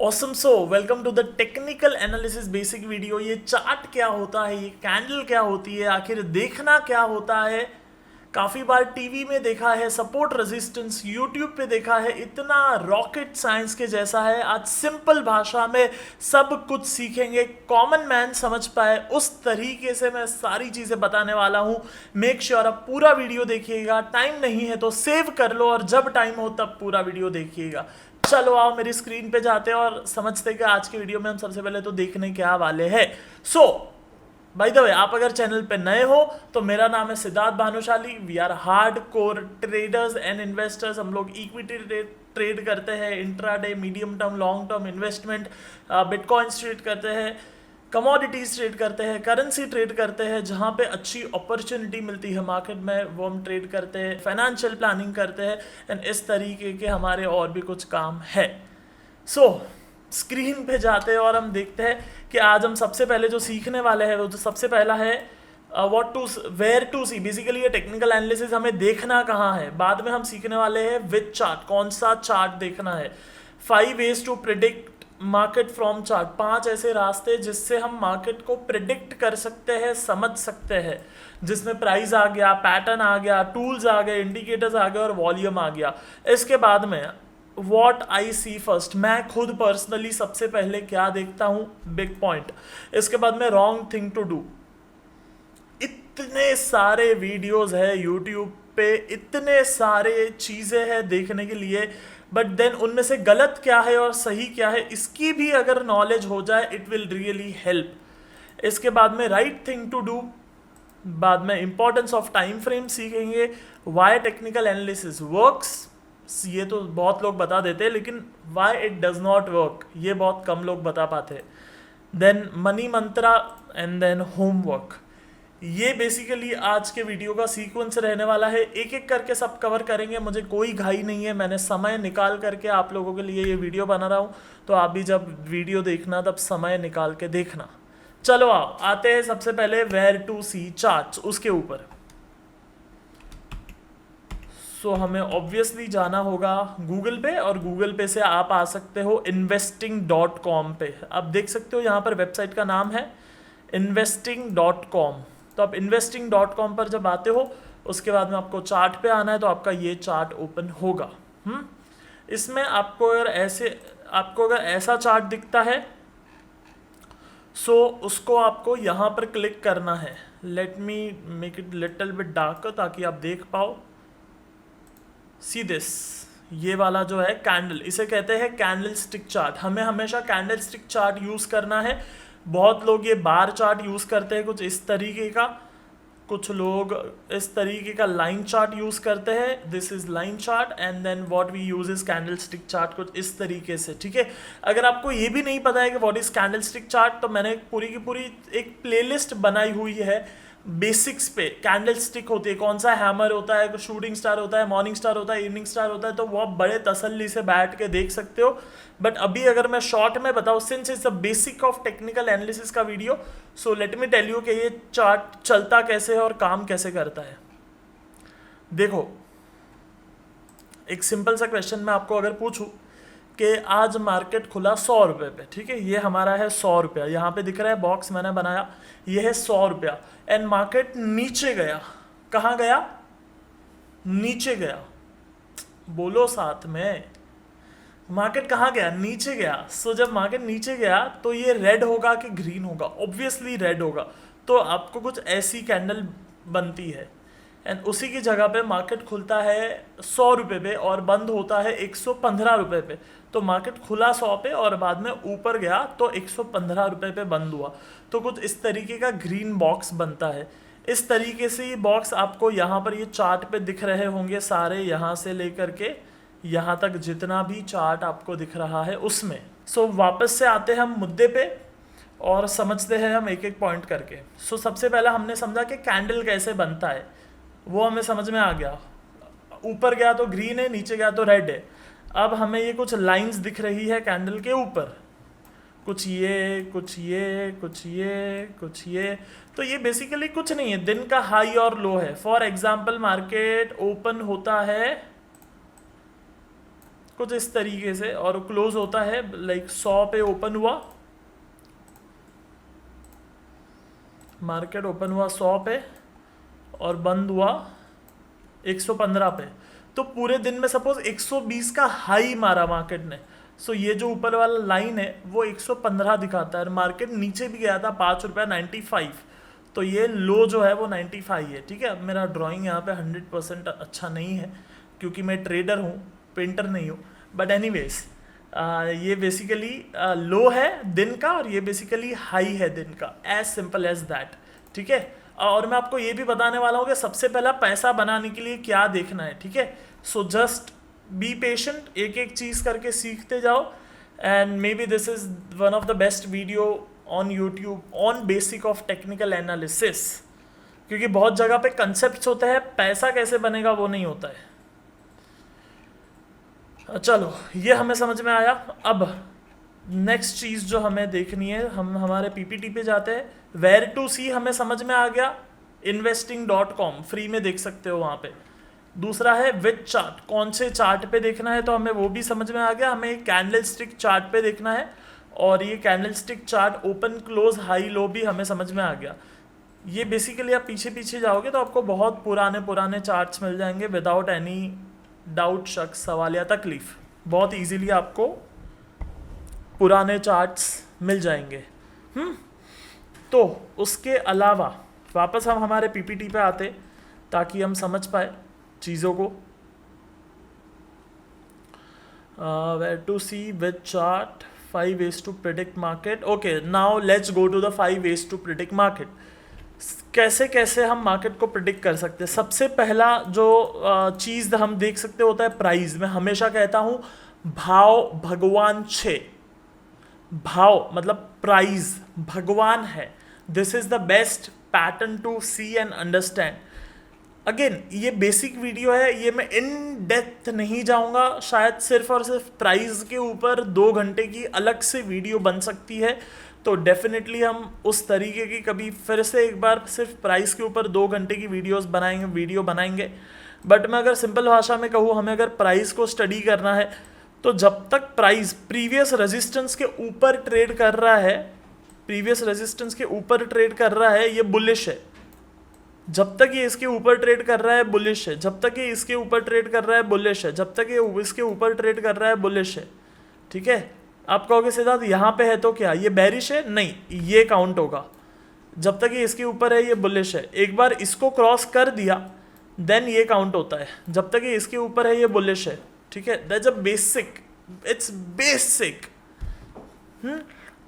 Awesome so welcome to the technical analysis basic video. ये chart क्या होता है, ये कैंडल क्या होती है, आखिर देखना क्या होता है। काफ़ी बार टीवी में देखा है, सपोर्ट रेजिस्टेंस यूट्यूब पे देखा है, इतना रॉकेट साइंस के जैसा है। आज सिंपल भाषा में सब कुछ सीखेंगे, कॉमन मैन समझ पाए उस तरीके से मैं सारी चीज़ें बताने वाला हूँ। मेक श्योर आप पूरा वीडियो देखिएगा, टाइम नहीं है तो सेव कर लो और जब टाइम हो तब पूरा वीडियो देखिएगा। चलो आओ मेरी स्क्रीन पे जाते हैं और समझते हैं कि आज की वीडियो में हम सबसे पहले तो देखने क्या वाले हैं। सो बाय द वे, आप अगर चैनल पे नए हो तो मेरा नाम है Siddharth Bhanushali. We are hard core traders and investors. हम लोग इक्विटी ट्रेड करते हैं, intraday, medium term, long term investment, bitcoins trade करते हैं, कमोडिटीज ट्रेड करते हैं, करेंसी ट्रेड करते हैं, जहाँ पे अच्छी अपॉर्चुनिटी मिलती है मार्केट में वो हम ट्रेड करते हैं, फाइनेंशियल प्लानिंग करते हैं एंड इस तरीके के हमारे और भी कुछ काम है। सो स्क्रीन पे जाते हैं और हम देखते हैं कि आज हम सबसे पहले जो सीखने वाले हैं वो जो सबसे पहला है what to where to see. Basically ये टेक्निकल एनालिसिस हमें देखना कहाँ है, बाद में हम सीखने वाले हैं विद चार्ट, कौन सा चार्ट देखना है। 5 ways to predict market from chart, 5 ऐसे रास्ते जिससे हम मार्केट को प्रिडिक्ट कर सकते हैं, समझ सकते हैं, जिसमें प्राइस आ गया, पैटर्न आ गया, टूल्स आ गए, इंडिकेटर्स आ गए और वॉल्यूम आ गया। इसके बाद में वॉट आई सी फर्स्ट, मैं खुद पर्सनली सबसे पहले क्या देखता हूँ, बिग पॉइंट। इसके बाद में रॉन्ग थिंग टू डू। इतने सारे वीडियोस है यूट्यूब पे, इतने सारे चीज़ें हैं देखने के लिए, बट देन उनमें से गलत क्या है और सही क्या है इसकी भी अगर नॉलेज हो जाए इट विल रियली हेल्प। इसके बाद में राइट थिंग टू डू, बाद में इंपॉर्टेंस ऑफ टाइम फ्रेम सीखेंगे, वाई टेक्निकल एनालिसिस वर्क्स, ये तो बहुत लोग बता देते हैं लेकिन why it does not work ये बहुत कम लोग बता पाते। Then money mantra and then homework. ये बेसिकली आज के वीडियो का सीक्वेंस रहने वाला है, एक एक करके सब कवर करेंगे। मुझे कोई घाई नहीं है, मैंने समय निकाल करके आप लोगों के लिए ये वीडियो बना रहा हूँ, तो आप भी जब वीडियो देखना तब समय निकाल के देखना। चलो आओ आते हैं सबसे पहले वेयर टू सी चार्ट्स, उसके ऊपर। सो हमें ऑब्वियसली जाना होगा गूगल पे, और गूगल पे से आप आ सकते हो investing.com पे। आप देख सकते हो यहाँ पर वेबसाइट का नाम है investing.com। तो आप investing.com पर जब आते हो उसके बाद में आपको चार्ट पे आना है, तो आपका ये चार्ट ओपन होगा। इसमें आपको अगर ऐसा चार्ट दिखता है सो उसको आपको यहाँ पर क्लिक करना है। Let me make it little bit darker ताकि आप देख पाओ। सी दिस, ये वाला जो है कैंडल, इसे कहते हैं कैंडल स्टिक चार्ट। हमें हमेशा कैंडल स्टिक चार्ट यूज़ करना है। बहुत लोग ये बार चार्ट यूज़ करते हैं कुछ इस तरीके का, कुछ लोग इस तरीके का लाइन चार्ट यूज़ करते हैं। This is line chart and then what we use is candlestick chart, कुछ इस तरीके से। ठीक है, अगर आपको ये भी नहीं पता है कि what is candlestick chart, तो मैंने पूरी की पूरी एक प्लेलिस्ट बनाई हुई है बेसिक्स पे। कैंडल स्टिक होती है, कौन सा हैमर होता है, शूटिंग स्टार होता है, मॉर्निंग स्टार होता है, इवनिंग स्टार होता है, तो वो आप बड़े तसल्ली से बैठ के देख सकते हो। बट अभी अगर मैं शॉर्ट में बताऊँ, since is the basic of technical analysis का video, so let me tell you कि ये चार्ट चलता कैसे है और काम कैसे करता है। देखो, एक सिंपल सा क्वेश्चन मैं आपको अगर पूछूं कि आज मार्केट खुला 100 रुपये पे, ठीक है, ये हमारा है 100 रुपया, यहाँ पे दिख रहा है बॉक्स मैंने बनाया, ये है 100 रुपया, एंड मार्केट नीचे गया। कहाँ गया? नीचे गया। बोलो साथ में, मार्केट कहाँ गया? नीचे गया। सो जब मार्केट नीचे गया तो ये रेड होगा कि ग्रीन होगा? ऑब्वियसली रेड होगा। तो आपको कुछ ऐसी कैंडल बनती है एंड उसी की जगह पे मार्केट खुलता है 100 रुपये पे और बंद होता है 115 रुपये पे। तो मार्केट खुला 100 पे और बाद में ऊपर गया तो 115 रुपये पे बंद हुआ। तो कुछ इस तरीके का ग्रीन बॉक्स बनता है। इस तरीके से ये बॉक्स आपको यहाँ पर ये चार्ट पे दिख रहे होंगे सारे, यहाँ से लेकर के यहाँ तक जितना भी चार्ट आपको दिख रहा है उसमें। सो वापस से आते हैं हम मुद्दे पे और समझते हैं हम एक एक पॉइंट करके। सो सबसे पहला हमने समझा कि कैंडल कैसे बनता है, वो हमें समझ में आ गया। ऊपर गया तो ग्रीन है, नीचे गया तो रेड है। अब हमें ये कुछ लाइंस दिख रही है कैंडल के ऊपर, कुछ ये, कुछ ये, कुछ ये, कुछ ये। तो ये बेसिकली कुछ नहीं है, दिन का हाई और लो है। फॉर एग्जाम्पल मार्केट ओपन होता है कुछ इस तरीके से, और क्लोज होता है लाइक 100 पे ओपन हुआ, मार्केट ओपन हुआ 100 पे और बंद हुआ 115 पे, तो पूरे दिन में सपोज 120 का हाई मारा मार्केट ने, सो ये जो ऊपर वाला लाइन है वो 115 दिखाता है, और मार्केट नीचे भी गया था 5 रुपया 95, तो ये लो जो है वो 95 है। ठीक है, अब मेरा ड्राइंग यहाँ पे 100% अच्छा नहीं है क्योंकि मैं ट्रेडर हूँ, पेंटर नहीं हूँ, बट एनीवेज ये बेसिकली लो है दिन का और ये बेसिकली हाई है दिन का, एज सिंपल एज दैट। ठीक है, और मैं आपको ये भी बताने वाला हूँ कि सबसे पहला पैसा बनाने के लिए क्या देखना है। ठीक है, सो जस्ट बी पेशेंट, एक एक चीज़ करके सीखते जाओ, and may be this is one of the best video on YouTube on basic of technical analysis, क्योंकि बहुत जगह पे कंसेप्ट होते हैं, पैसा कैसे बनेगा वो नहीं होता है। चलो ये हमें समझ में आया। अब नेक्स्ट चीज़ जो हमें देखनी है, हम हमारे पीपीटी पे जाते हैं, वेयर टू सी हमें समझ में आ गया, investing.com फ्री में देख सकते हो वहाँ पे। दूसरा है विच चार्ट, कौन से चार्ट पे देखना है, तो हमें वो भी समझ में आ गया, हमें कैंडल स्टिक चार्ट पे देखना है, और ये candle stick chart open close high low भी हमें समझ में आ गया। ये बेसिकली आप पीछे पीछे जाओगे तो आपको बहुत पुराने पुराने चार्ट्स मिल जाएंगे विदाउट एनी डाउट, शक, सवाल या तकलीफ, बहुत इजीली आपको पुराने चार्ट्स मिल जाएंगे। तो उसके अलावा वापस हम हमारे पीपीटी पे आते ताकि हम समझ पाए चीज़ों को। Where to see which chart, 5 ways to predict market। Okay, now let's go to the 5 ways to predict market। कैसे कैसे हम मार्केट को प्रिडिक्ट कर सकते हैं। सबसे पहला जो चीज़ हम देख सकते होता है प्राइस। मैं हमेशा कहता हूँ भाव भगवान छे, भाव मतलब प्राइस भगवान है। This is the best pattern to see and understand. Again ये बेसिक वीडियो है, ये मैं इन डेप्थ नहीं जाऊंगा, शायद सिर्फ और सिर्फ प्राइस के ऊपर 2 घंटे की अलग से वीडियो बन सकती है, तो डेफिनेटली हम उस तरीके की कभी फिर से एक बार सिर्फ प्राइस के ऊपर 2 घंटे की वीडियो बनाएंगे। बट मैं अगर सिंपल भाषा में कहूँ, हमें अगर प्राइस को स्टडी करना है तो जब तक प्राइस प्रीवियस रेजिस्टेंस के ऊपर ट्रेड कर रहा है, प्रीवियस रेजिस्टेंस के ऊपर ट्रेड कर रहा है, ये बुलिश है। जब तक ये इसके ऊपर ट्रेड कर रहा है बुलिश है, जब तक ये इसके ऊपर ट्रेड कर रहा है बुलिश है, जब तक ये इसके ऊपर ट्रेड कर रहा है बुलिश है। ठीक है, आप कहोगे सिद्धार्थ यहाँ पे है तो क्या ये बेरिश है? नहीं, ये काउंट होगा। जब तक ये इसके ऊपर है ये बुलिश है, एक बार इसको क्रॉस कर दिया देन ये काउंट होता है। जब तक ये इसके ऊपर है ये बुलिश है। ठीक है, that's a basic, it's basic.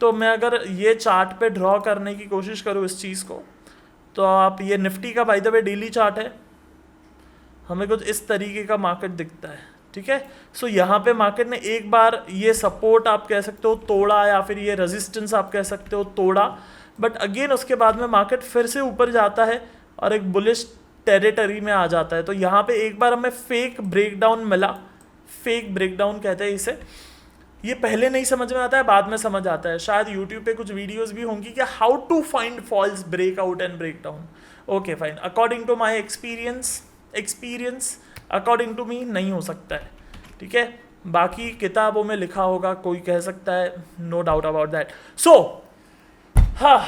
तो मैं अगर ये चार्ट पे ड्रॉ करने की कोशिश करूँ इस चीज़ को, तो आप ये निफ्टी का by the way daily chart है, हमें कुछ इस तरीके का मार्केट दिखता है। ठीक है, सो यहाँ पे मार्केट ने एक बार ये सपोर्ट आप कह सकते हो तोड़ा, या फिर ये रेजिस्टेंस आप कह सकते हो तोड़ा, बट अगेन उसके बाद में मार्केट फिर से ऊपर जाता है और एक बुलिश टेरिटरी में आ जाता है। तो यहाँ पे एक बार हमें फेक ब्रेकडाउन मिला, फेक ब्रेकडाउन कहते हैं इसे। ये पहले नहीं समझ में आता है, बाद में समझ आता है। शायद यूट्यूब पे कुछ वीडियोस भी होंगी कि how to find false breakout and breakdown. Okay fine, according to my experience according to me नहीं हो सकता है। ठीक है, बाकी किताबों में लिखा होगा, कोई कह सकता है, नो डाउट अबाउट दैट। सो हाँ,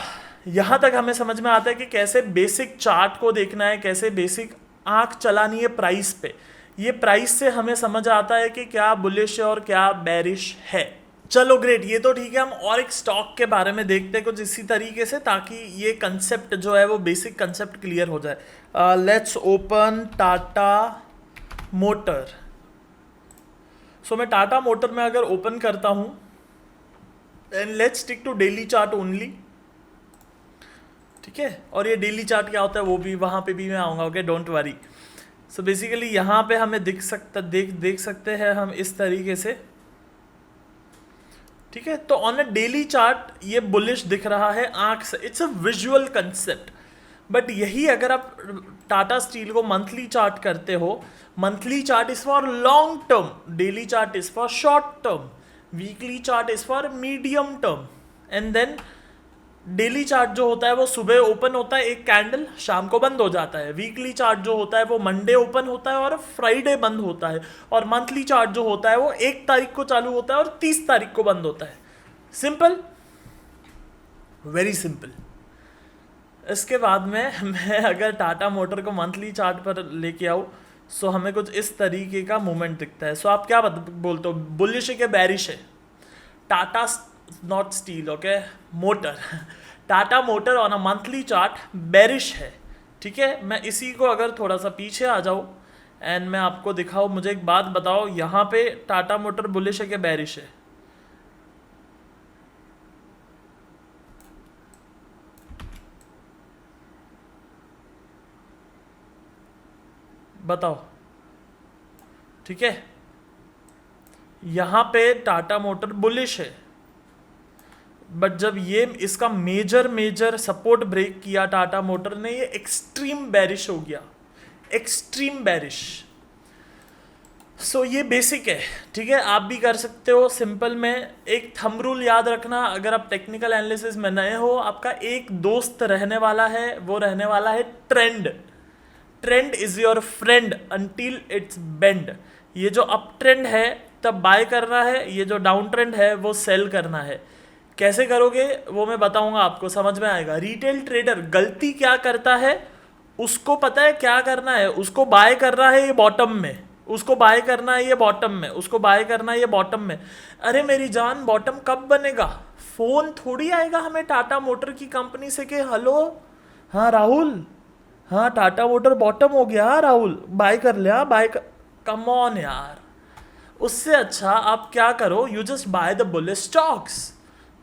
यहाँ तक हमें समझ में आता है कि कैसे बेसिक चार्ट को देखना है, कैसे बेसिक आंख चलानी है प्राइस पे। ये प्राइस से हमें समझ आता है कि क्या बुलिश है और क्या बेरिश है। चलो ग्रेट, ये तो ठीक है। हम और एक स्टॉक के बारे में देखते हैं कुछ इसी तरीके से, ताकि ये कंसेप्ट जो है वो बेसिक कंसेप्ट क्लियर हो जाए। Let's open Tata motor. So मैं टाटा मोटर में अगर ओपन करता हूँ, and let's stick to daily chart only. ठीक है, और ये डेली चार्ट क्या होता है वो भी वहाँ पे भी मैं आऊँगा। Okay, don't worry. So basically यहाँ पे हमें देख सकते हैं हम इस तरीके से। ठीक है, तो ऑन अ डेली चार्ट ये बुलिश दिख रहा है आंख से, it's a visual concept. But यही अगर आप टाटा स्टील को मंथली चार्ट करते हो, monthly chart is for long term, daily chart is for short term, weekly chart is for medium term, and then daily chart जो होता है वो सुबह ओपन होता है एक कैंडल, शाम को बंद हो जाता है। वीकली चार्ट जो होता है वो मंडे ओपन होता है और फ्राइडे बंद होता है। और मंथली चार्ट जो होता है वो 1 तारीख को चालू होता है और 30 तारीख को बंद होता है। Simple, very simple. इसके बाद में मैं अगर टाटा मोटर को मंथली चार्ट पर लेके आऊँ, सो हमें कुछ इस तरीके का मूवमेंट दिखता है। सो आप क्या बोलते हो, बुलिश है कि बैरिश है? Tata, not steel, okay, motor. Tata motor on a monthly chart bearish है। ठीक है, मैं इसी को अगर थोड़ा सा पीछे आ जाऊँ एंड मैं आपको दिखाऊँ, मुझे एक बात बताओ, यहाँ पे टाटा मोटर बुलिश है कि बेरिश है? बताओ। ठीक है, यहाँ पे टाटा मोटर बुलिश है, बट जब ये इसका मेजर सपोर्ट ब्रेक किया टाटा मोटर ने, ये एक्सट्रीम बेरिश हो गया, एक्सट्रीम बेरिश। सो ये बेसिक है। ठीक है, आप भी कर सकते हो। सिंपल में एक थंब रूल याद रखना, अगर आप टेक्निकल एनालिसिस में नए हो, आपका एक दोस्त रहने वाला है, वो रहने वाला है trend. Trend is your friend until it's bend. ये जो अप ट्रेंड है तब बाय करना है, ये जो डाउन ट्रेंड है वो सेल करना है। कैसे करोगे वो मैं बताऊंगा, आपको समझ में आएगा। रिटेल ट्रेडर गलती क्या करता है, उसको पता है क्या करना है, उसको बाय करना है ये बॉटम में, उसको बाय करना है ये बॉटम में, उसको बाय करना है ये बॉटम में। अरे मेरी जान, बॉटम कब बनेगा? फोन थोड़ी आएगा हमें टाटा मोटर की कंपनी से कि हेलो, हाँ राहुल, हाँ टाटा मोटर बॉटम हो गया, हाँ राहुल बाय कर लिया, बाय कर। कम ऑन यार। उससे अच्छा आप क्या करो, you just by the bullish stocks.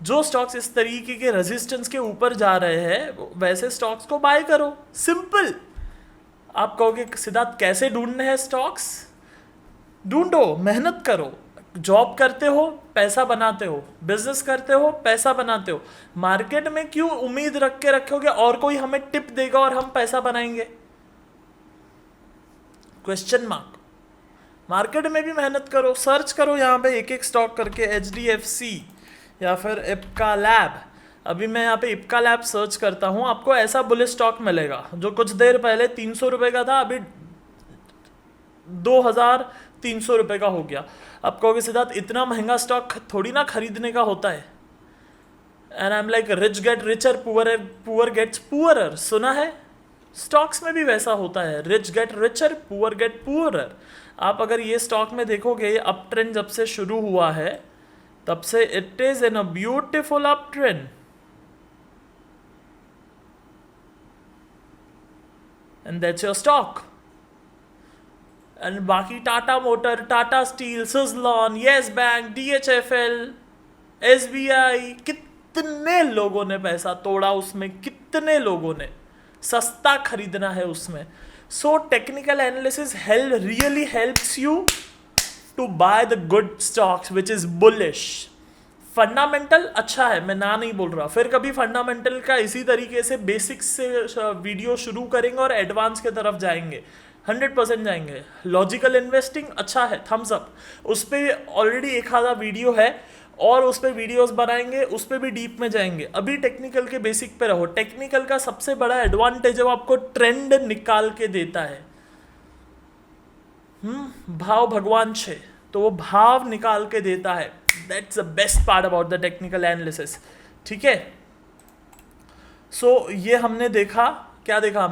जो स्टॉक्स इस तरीके के रेजिस्टेंस के ऊपर जा रहे हैं वैसे स्टॉक्स को बाय करो, सिंपल। आप कहोगे सिद्धार्थ कैसे ढूंढने हैं स्टॉक्स? ढूंढो, मेहनत करो। जॉब करते हो पैसा बनाते हो, बिजनेस करते हो पैसा बनाते हो। मार्केट में क्यों उम्मीद रख के रखोगे और कोई हमें टिप देगा और हम पैसा बनाएंगे? Question mark. मार्केट में भी मेहनत करो, सर्च करो यहाँ पे एक एक स्टॉक करके, HDFC या फिर इप्का लैब। अभी मैं यहाँ पे इप्का लैब सर्च करता हूँ, आपको ऐसा बुलिश स्टॉक मिलेगा जो कुछ देर पहले 300 रुपये का था, अभी 2300 रुपये का हो गया। आप कहोगे सिद्धार्थ इतना महंगा स्टॉक थोड़ी ना खरीदने का होता है। And I am like rich get richer, poor gets poorer. सुना है? स्टॉक्स में भी वैसा होता है, rich get richer, poor get poorer. आप अगर ये स्टॉक में देखोगे, ये अप ट्रेंड जब से शुरू हुआ है तब से it is in a beautiful up trend. And that's your stock. And बाकी Tata motor, Tata steel, Suzlon, yes bank, DHFL, SBI, कितने लोगों ने पैसा तोड़ा उसमें, कितने लोगों ने। सस्ता खरीदना है उसमें। So technical analysis really helps you to buy the good stocks which is bullish. Fundamental अच्छा है, मैं ना नहीं बोल रहा, फिर कभी फंडामेंटल का इसी तरीके से बेसिक्स से वीडियो शुरू करेंगे और एडवांस के तरफ जाएंगे, 100% जाएंगे। लॉजिकल इन्वेस्टिंग अच्छा है, थम्स अप। उस पर ऑलरेडी एक आधा वीडियो है और उस पर वीडियोस बनाएंगे, उस पर भी डीप में जाएंगे। अभी टेक्निकल के बेसिक पे रहो। टेक्निकल का सबसे बड़ा एडवांटेज है वो आपको ट्रेंड निकाल के देता है। भाव भगवान छे, तो वो भाव निकाल के देता है। That's the best part about the technical analysis. ठीक है, सो ये हमने देखा, क्या देखा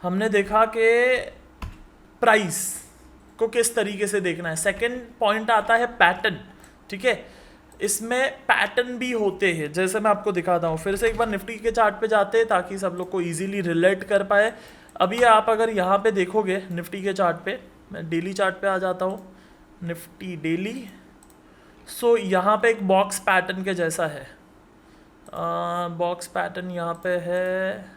हमने देखा कि प्राइस को किस तरीके से देखना है। सेकंड पॉइंट आता है पैटर्न। ठीक है, इसमें पैटर्न भी होते हैं, जैसे मैं आपको दिखाता हूँ। फिर से एक बार निफ्टी के चार्ट पे जाते हैं ताकि सब लोग को इजीली रिलेट कर पाए। अभी आप अगर यहाँ पे देखोगे निफ्टी के चार्ट पे, मैं डेली चार्ट पे आ जाता हूँ, निफ्टी डेली। सो यहाँ पे एक बॉक्स पैटर्न के जैसा है। बॉक्स पैटर्न यहाँ पे है,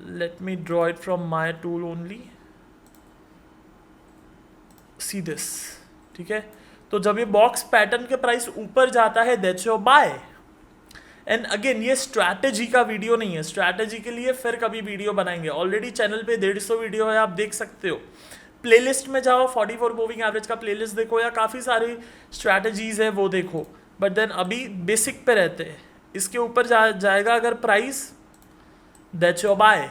let me draw it from my tool only, see this. ठीक है, तो जब ये बॉक्स पैटर्न के प्राइस ऊपर जाता है that's your buy. And again ये स्ट्रैटेजी का वीडियो नहीं है, स्ट्रैटेजी के लिए फिर कभी वीडियो बनाएंगे। ऑलरेडी चैनल पे 150 वीडियो है, आप देख सकते हो। प्लेलिस्ट में जाओ, 44 मूविंग एवरेज का प्लेलिस्ट देखो, या काफ़ी सारी स्ट्रैटेजीज है वो देखो। बट देन अभी बेसिक पे रहते हैं। इसके ऊपर जाएगा अगर प्राइस, दैट्स योर बाय।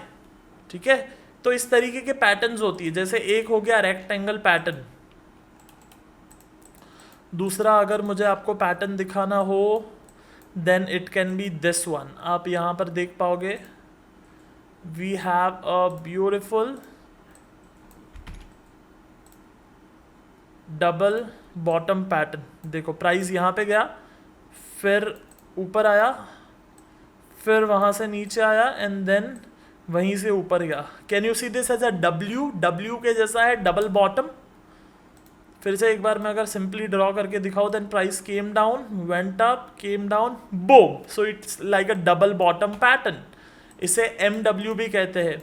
ठीक है, तो इस तरीके के पैटर्न्स होती है। जैसे एक हो गया रेक्टेंगल पैटर्न, दूसरा अगर मुझे आपको पैटर्न दिखाना हो then it can be this one. आप यहाँ पर देख पाओगे we have a beautiful double bottom pattern. देखो प्राइस यहाँ पे गया, फिर ऊपर आया, फिर वहाँ से नीचे आया एंड देन वहीं से ऊपर गया। Can you see this as a W, W के जैसा है डबल बॉटम। फिर से एक बार मैं अगर सिंपली ड्रॉ करके दिखाऊं, then price came down, went up, came down, boom. So it's like a double bottom pattern. इसे MW भी कहते हैं।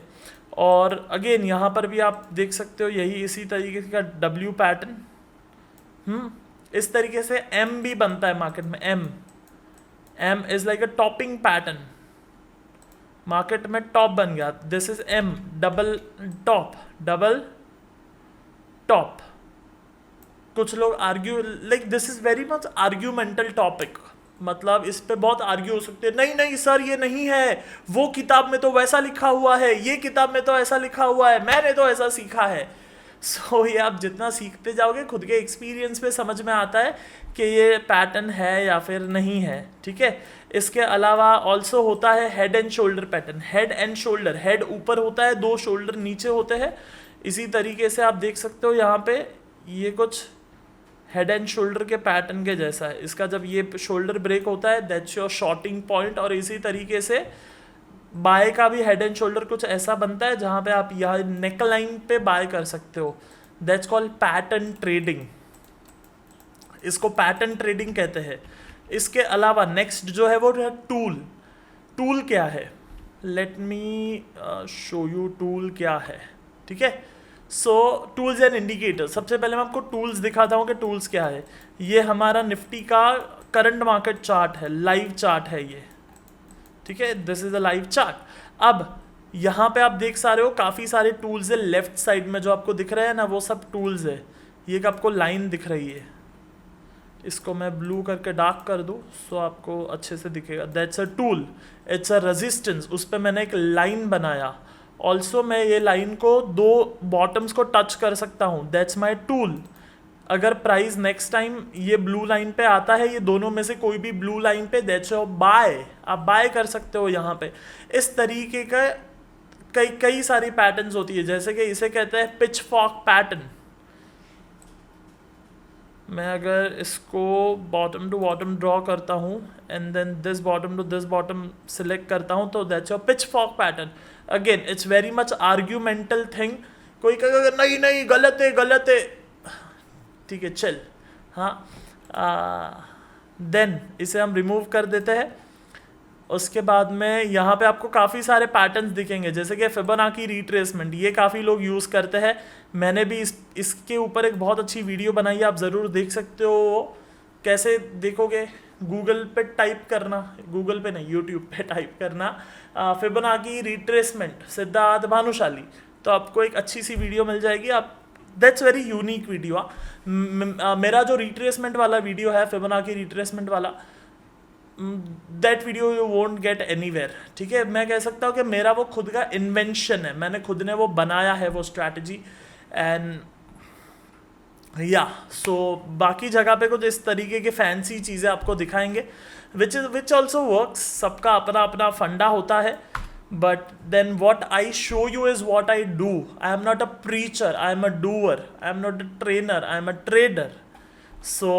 और अगेन यहाँ पर भी आप देख सकते हो यही इसी तरीके का W पैटर्न। इस तरीके से M भी बनता है मार्केट में। M is like a topping pattern, market में टॉप बन गया। This is M, double top, double top. कुछ लोग argue, like this is very much argumental topic, मतलब इस पे बहुत आर्ग्यू हो सकते हैं। नहीं नहीं सर ये नहीं है, वो किताब में तो वैसा लिखा हुआ है, ये किताब में तो ऐसा लिखा हुआ है, मैंने तो ऐसा सीखा है। सो ये आप जितना सीखते जाओगे खुद के एक्सपीरियंस पे समझ में आता है कि ये पैटर्न है या फिर नहीं है। ठीक है, इसके अलावा ऑल्सो होता है head and shoulder pattern. Head and shoulder, head ऊपर होता है, दो शोल्डर नीचे होते हैं। इसी तरीके से आप देख सकते हो यहाँ पे ये कुछ हेड एंड शोल्डर के पैटर्न के जैसा है। इसका जब ये शोल्डर ब्रेक होता है दैट्स योर शॉर्टिंग पॉइंट। और इसी तरीके से बाय का भी हेड एंड शोल्डर कुछ ऐसा बनता है जहाँ पे आप यहाँ नेक लाइन पे बाय कर सकते हो। दैट्स कॉल्ड पैटर्न ट्रेडिंग, इसको पैटर्न ट्रेडिंग कहते हैं। इसके अलावा नेक्स्ट जो है वो है टूल। टूल क्या है, let me show you tool क्या है। ठीक है, सो टूल्स एंड इंडिकेटर। सबसे पहले मैं आपको टूल्स दिखाता हूँ कि टूल्स क्या है। ये हमारा निफ्टी का करंट मार्केट चार्ट है, लाइव चार्ट है ये। ठीक है, this is a live chart. अब यहाँ पे आप देख सा रहे हो काफ़ी सारे टूल्स है। लेफ्ट साइड में जो आपको दिख रहे हैं ना वो सब टूल्स है। ये एक आपको लाइन दिख रही है, इसको मैं ब्लू करके डार्क कर दूँ सो आपको अच्छे से दिखेगा। That's a tool, it's a resistance. उस पर मैंने एक लाइन बनाया। ऑल्सो मैं ये लाइन को दो बॉटम्स को टच कर सकता हूँ, दैट्स माई टूल। अगर प्राइस नेक्स्ट टाइम ये ब्लू लाइन पे आता है, ये दोनों में से कोई भी ब्लू लाइन पे, दैट्स योर बाय। आप बाय कर सकते हो यहाँ पे। इस तरीके का कई सारी पैटर्न्स होती है। जैसे कि इसे कहते हैं पिच फॉक पैटर्न। मैं अगर इसको बॉटम टू बॉटम ड्रॉ करता हूँ and then this bottom to this bottom select करता हूँ तो that's your pitchfork pattern. Again it's very much argumental thing. कोई कहेगा नहीं नहीं गलत है गलत है, ठीक है चल, हाँ। देन इसे हम रिमूव कर देते हैं। उसके बाद में यहाँ पे आपको काफ़ी सारे पैटर्न्स दिखेंगे, जैसे कि फिबोनाची रिट्रेसमेंट। ये काफ़ी लोग यूज़ करते हैं। मैंने भी इसके ऊपर एक बहुत अच्छी वीडियो बनाई है, आप ज़रूर देख सकते हो। कैसे देखोगे, गूगल पे टाइप करना, गूगल पे नहीं यूट्यूब पे टाइप करना फिबोनाची रिट्रेसमेंट सिद्धार्थ भानुशाली, तो आपको एक अच्छी सी वीडियो मिल जाएगी। आप दैट्स वेरी यूनिक वीडियो। मेरा जो रिट्रेसमेंट वाला वीडियो है, फिबोनाची रिट्रेसमेंट वाला, that video you won't get anywhere. ठीक है, मैं कह सकता हूँ कि मेरा वो खुद का इन्वेंशन है, मैंने खुद ने वो बनाया है वो स्ट्रैटेजी। एंड या सो बाकी जगह पे कुछ इस तरीके के फैंसी चीज़ें आपको दिखाएंगे विच ऑल्सो वर्क्स। सबका अपना अपना फंडा होता है, but then what I show you is what I do. I am not a preacher, I am a doer, I am not a trainer, I am a trader. So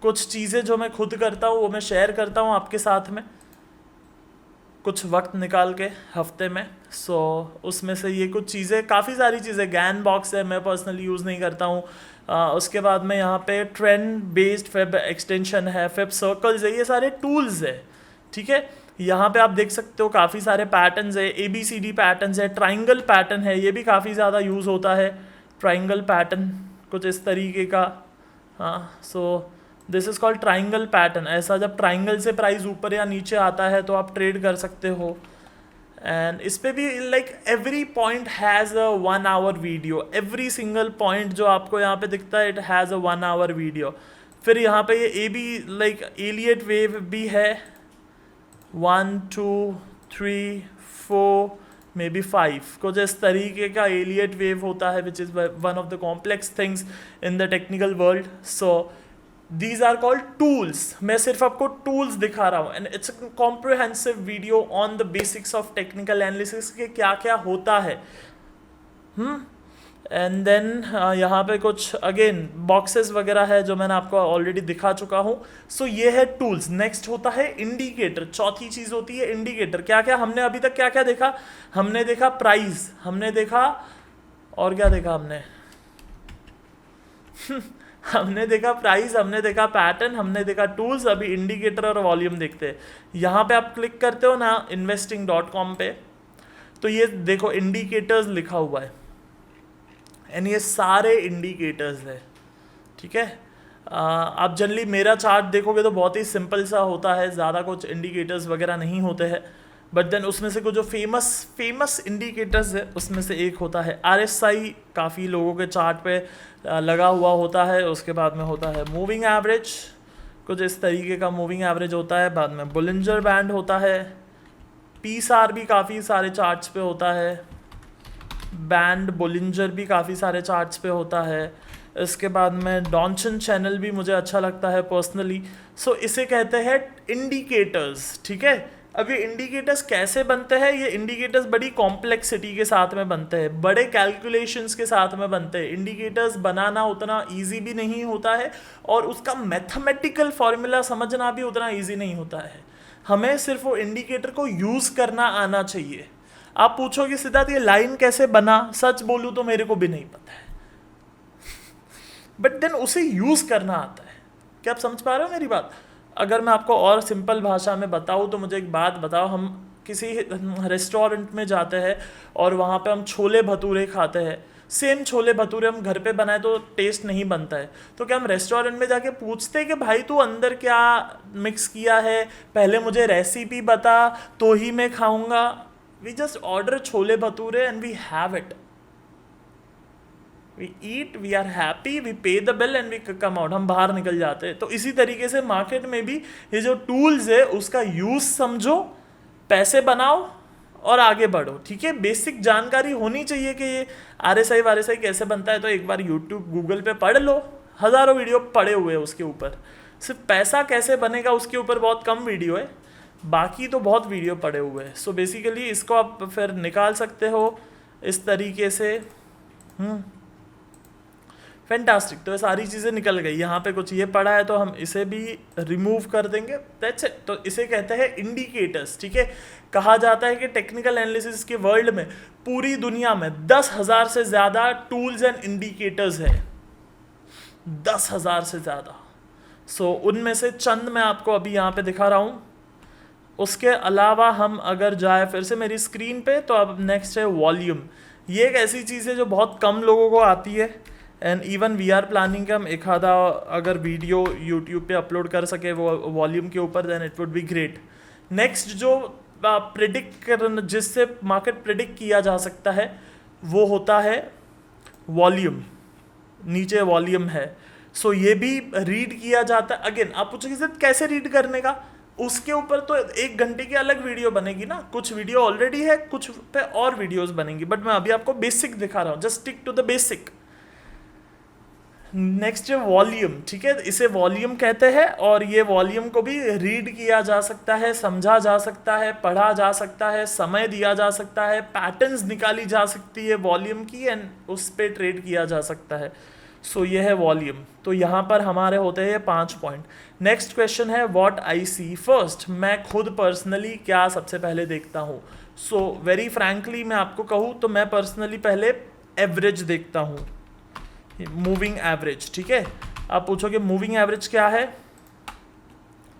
कुछ चीज़ें जो मैं खुद करता हूँ वो मैं शेयर करता हूँ आपके साथ में कुछ वक्त निकाल के हफ्ते में। सो उसमें से ये कुछ चीज़ें, काफ़ी सारी चीज़ें, गैन बॉक्स है, मैं पर्सनली यूज़ नहीं करता हूँ। उसके बाद में यहाँ पे ट्रेंड बेस्ड फेब एक्सटेंशन है, फेब सर्कल्स है, ये सारे टूल्स है। ठीक है, यहाँ पे आप देख सकते हो काफ़ी सारे पैटर्न्स है, ABCD पैटर्न्स है, ट्राइंगल पैटर्न है, ये भी काफ़ी ज़्यादा यूज़ होता है। ट्राइंगल पैटर्न कुछ इस तरीके का, हाँ। So this is called triangle pattern. ऐसा जब ट्राइंगल से प्राइस ऊपर या नीचे आता है तो आप ट्रेड कर सकते हो। एंड इस पे भी like every point has a 1 hour video. Every single point जो आपको यहाँ पे दिखता है it has a 1 hour video. फिर यहाँ पे ये AB लाइक एलियट वेव भी है, 1 2 3 4 मे बी 5 कुछ इस तरीके का एलियट वेव होता है, which is one of the complex things in the technical world. So these are called tools. मैं सिर्फ आपको टूल्स दिखा रहा हूँ, and it's a comprehensive video on the basics of technical analysis के क्या क्या होता है. एंड देन यहाँ पे कुछ अगेन बॉक्सेस वगैरह है जो मैंने आपको ऑलरेडी दिखा चुका हूँ. सो ये है टूल्स. नेक्स्ट होता है इंडिकेटर. चौथी चीज़ होती है इंडिकेटर. क्या क्या हमने अभी तक क्या क्या देखा? हमने देखा प्राइस, हमने देखा, और क्या देखा हमने? हमने देखा प्राइस, हमने देखा पैटर्न, हमने देखा टूल्स. अभी इंडिकेटर और वॉल्यूम देखते हैं. यहाँ पे आप क्लिक करते हो ना investing.com पे, तो ये देखो इंडिकेटर्स लिखा हुआ है, एंड ये सारे इंडिकेटर्स है. ठीक है. आप जनरली मेरा चार्ट देखोगे तो बहुत ही सिंपल सा होता है, ज़्यादा कुछ इंडिकेटर्स वगैरह नहीं होते हैं. बट देन उसमें से कुछ जो फेमस इंडिकेटर्स है उसमें से एक होता है RSI. काफ़ी लोगों के चार्ट पे लगा हुआ होता है. उसके बाद में होता है मूविंग एवरेज, कुछ इस तरीके का मूविंग एवरेज होता है. बाद में बोलिंजर बैंड होता है. PSAR भी काफ़ी सारे चार्ट्स पे होता है. बैंड बोलिंजर भी काफ़ी सारे चार्ट्स पे होता है. इसके बाद में डॉन्सन चैनल भी मुझे अच्छा लगता है पर्सनली. सो इसे कहते हैं इंडिकेटर्स. ठीक है. अब ये इंडिकेटर्स कैसे बनते हैं? ये इंडिकेटर्स बड़ी कॉम्प्लेक्सिटी के साथ में बनते हैं, बड़े कैलकुलेशंस के साथ में बनते हैं. इंडिकेटर्स बनाना उतना इजी भी नहीं होता है, और उसका मैथमेटिकल फॉर्मूला समझना भी उतना इजी नहीं होता है. हमें सिर्फ वो इंडिकेटर को यूज़ करना आना चाहिए. आप पूछोगे सिद्धार्थ ये लाइन कैसे बना? सच बोलूँ तो मेरे को भी नहीं पता है, बट देन उसे यूज़ करना आता है. क्या आप समझ पा रहे हो मेरी बात? अगर मैं आपको और सिंपल भाषा में बताऊँ तो मुझे एक बात बताओ. हम किसी रेस्टोरेंट में जाते हैं और वहाँ पे हम छोले भटूरे खाते हैं. सेम छोले भटूरे हम घर पे बनाए तो टेस्ट नहीं बनता है. तो क्या हम रेस्टोरेंट में जाके पूछते हैं कि भाई तू अंदर क्या मिक्स किया है, पहले मुझे रेसिपी बता तो ही मैं खाऊंगा? We just order chole bhature and we have it. We eat, we are happy, we pay the bill and we come out. हम बाहर निकल जाते हैं. तो इसी तरीके से मार्केट में भी ये जो टूल्स है उसका यूज समझो, पैसे बनाओ और आगे बढ़ो. ठीक है. बेसिक जानकारी होनी चाहिए कि ये RSI कैसे बनता है. तो एक बार यूट्यूब गूगल पे पढ़ लो, हज़ारों वीडियो पड़े हुए हैं उसके ऊपर. सिर्फ पैसा कैसे बनेगा उसके ऊपर बहुत कम वीडियो है, बाकी तो बहुत वीडियो पड़े हुए हैं. सो बेसिकली इसको आप फिर निकाल सकते हो इस तरीके से. फैंटास्टिक. तो ये सारी चीज़ें निकल गई. यहाँ पे कुछ ये पड़ा है तो हम इसे भी रिमूव कर देंगे. That's it. तो इसे कहते हैं इंडिकेटर्स. ठीक है. कहा जाता है कि टेक्निकल एनालिसिस के वर्ल्ड में पूरी दुनिया में 10,000 से ज़्यादा टूल्स एंड इंडिकेटर्स है. 10,000 से ज़्यादा. सो उनमें से चंद मैं आपको अभी यहाँ पे दिखा रहा हूँ. उसके अलावा हम अगर जाए फिर से मेरी स्क्रीन पे, तो अब नेक्स्ट है वॉल्यूम. ये एक ऐसी चीज़ है जो बहुत कम लोगों को आती है, and even we are planning कि हम एक आधा अगर वीडियो यूट्यूब पे अपलोड कर सके वो वॉल्यूम के ऊपर, then it would be great. Next जो प्रिडिक्ट कर, जिससे मार्केट प्रिडिक्ट किया जा सकता है वो होता है वॉल्यूम. नीचे वॉल्यूम है. सो ये भी रीड किया जाता है. अगेन आप पूछोगे सर कैसे रीड करने का? उसके ऊपर तो 1 घंटे की अलग वीडियो बनेगी ना. कुछ वीडियो ऑलरेडी है, कुछ पे और वीडियोस बनेंगी, बट मैं अभी आपको बेसिक दिखा रहा हूँ. Just stick to the basic. Next है वॉल्यूम. ठीक है. इसे वॉल्यूम कहते हैं, और ये वॉल्यूम को भी रीड किया जा सकता है, समझा जा सकता है, पढ़ा जा सकता है, समय दिया जा सकता है, पैटर्न्स निकाली जा सकती है वॉल्यूम की, एंड उस पर ट्रेड किया जा सकता है. सो ये है वॉल्यूम. तो यहाँ पर हमारे होते हैं 5 पॉइंट. नेक्स्ट क्वेश्चन है व्हाट आई सी फर्स्ट. मैं खुद पर्सनली क्या सबसे पहले देखता हूँ. सो वेरी फ्रैंकली मैं आपको कहूँ तो मैं पर्सनली पहले एवरेज देखता हूँ, मूविंग एवरेज. ठीक है. आप पूछोगे मूविंग एवरेज क्या है?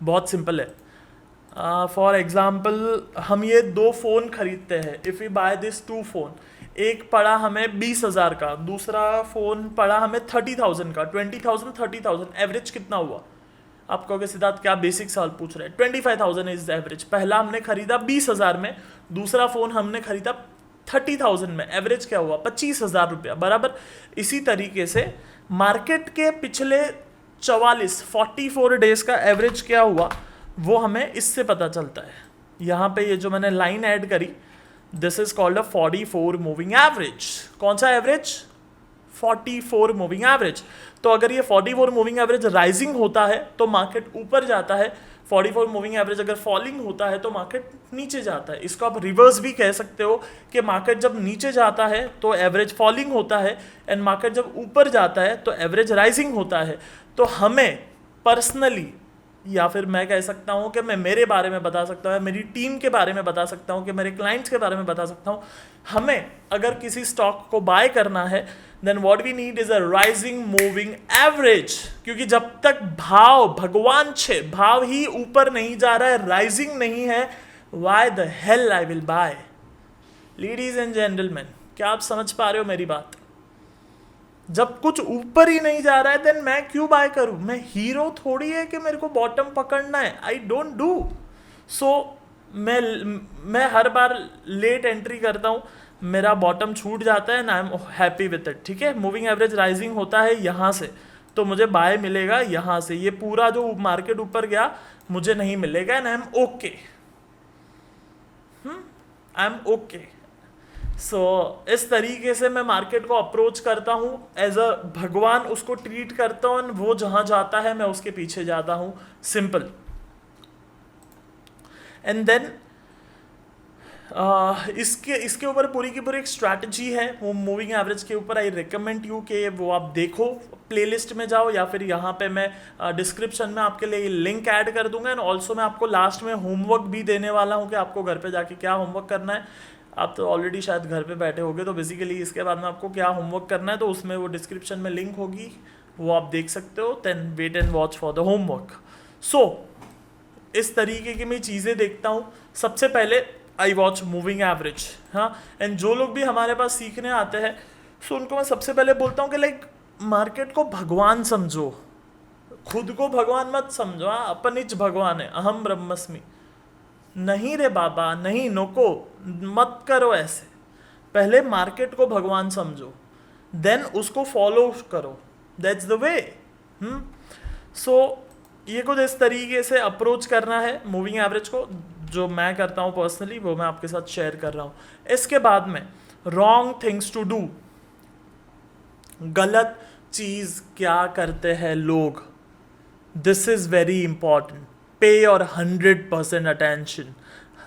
बहुत सिंपल है. फॉर एग्जाम्पल हम ये 2 फ़ोन खरीदते हैं. If you buy this 2 phone, एक पड़ा हमें 20,000 का, दूसरा फ़ोन पड़ा हमें 30,000 का. 20,000 30,000 एवरेज कितना हुआ? आप कहोगे सिद्धार्थ क्या बेसिक सवाल पूछ रहे हैं. 25,000 इज एवरेज. पहला हमने खरीदा 20,000 में, दूसरा फ़ोन हमने खरीदा 30,000 में. एवरेज क्या हुआ? 25,000 रुपया. बराबर. इसी तरीके से मार्केट के पिछले 44 डेज का एवरेज क्या हुआ वो हमें इससे पता चलता है. यहाँ पे ये जो मैंने लाइन ऐड करी, this is called a 44 moving average. कौन सा एवरेज? 44 moving average. तो अगर ये 44 मूविंग एवरेज राइजिंग होता है तो मार्केट ऊपर जाता है, 44 मूविंग एवरेज अगर फॉलिंग होता है तो मार्केट नीचे जाता है। इसको आप रिवर्स भी कह सकते हो कि मार्केट जब नीचे जाता है तो एवरेज फॉलिंग होता है, एंड मार्केट जब ऊपर जाता है तो एवरेज राइजिंग होता है। तो हमें पर्सनली, या फिर मैं कह सकता हूँ कि मैं मेरे बारे में बता सकता हूँ, मेरी टीम के बारे में बता सकता हूँ, कि मेरे क्लाइंट्स के बारे में बता सकता हूँ, हमें अगर किसी स्टॉक को बाय करना है then what we need is a rising moving average. क्योंकि जब तक भाव भगवान छे भाव ही ऊपर नहीं जा रहा है, राइजिंग नहीं है, why the hell I will buy. Ladies and gentleman, क्या आप समझ पा रहे हो मेरी बात? जब कुछ ऊपर ही नहीं जा रहा है देन मैं क्यों बाय करूं? मैं हीरो थोड़ी है कि मेरे को बॉटम पकड़ना है, आई डोंट डू सो। मैं हर बार लेट एंट्री करता हूं, मेरा बॉटम छूट जाता है, I am happy with it. ठीक है, मूविंग एवरेज राइजिंग होता है यहाँ से तो मुझे बाय मिलेगा यहाँ से, ये पूरा जो मार्केट ऊपर गया मुझे नहीं मिलेगा, and I am okay, I am okay. So इस तरीके से मैं मार्केट को अप्रोच करता हूँ, एज अ भगवान उसको ट्रीट करता हूँ, वो जहाँ जाता है मैं उसके पीछे जाता हूँ, सिंपल। एंड देन इसके ऊपर पूरी की पूरी एक स्ट्रैटेजी है वो मूविंग एवरेज के ऊपर। आई रिकमेंड यू कि वो आप देखो, प्लेलिस्ट में जाओ, या फिर यहाँ पे मैं डिस्क्रिप्शन में आपके लिए लिंक ऐड कर दूंगा। एंड ऑल्सो मैं आपको लास्ट में होमवर्क भी देने वाला हूँ कि आपको घर पे जाके क्या होमवर्क करना है। आप तो ऑलरेडी शायद घर पे बैठे होगे, तो बेसिकली इसके बाद में आपको क्या होमवर्क करना है तो उसमें वो डिस्क्रिप्शन में लिंक होगी, वो आप देख सकते हो। Then wait and watch for the homework. So इस तरीके की मैं चीज़ें देखता हूँ। सबसे पहले आई वॉच मूविंग एवरेज, हाँ। एंड जो लोग भी हमारे पास सीखने आते हैं सो उनको मैं सबसे पहले बोलता हूँ कि लाइक मार्केट को भगवान समझो, खुद को भगवान मत समझो। हाँ, अपनिच भगवान है, अहम ब्रह्मस्मि। नहीं रे बाबा, नहीं, नको, मत करो ऐसे। पहले मार्केट को भगवान समझो, देन उसको फॉलो करो, दैट्स द वे। सो ये कुछ इस तरीके से अप्रोच करना है मूविंग एवरेज को, जो मैं करता हूँ पर्सनली, वो मैं आपके साथ शेयर कर रहा हूँ। इसके बाद में रॉन्ग थिंग्स टू डू, गलत चीज क्या करते हैं लोग, दिस इज वेरी इंपॉर्टेंट। पे योर 100% अटेंशन।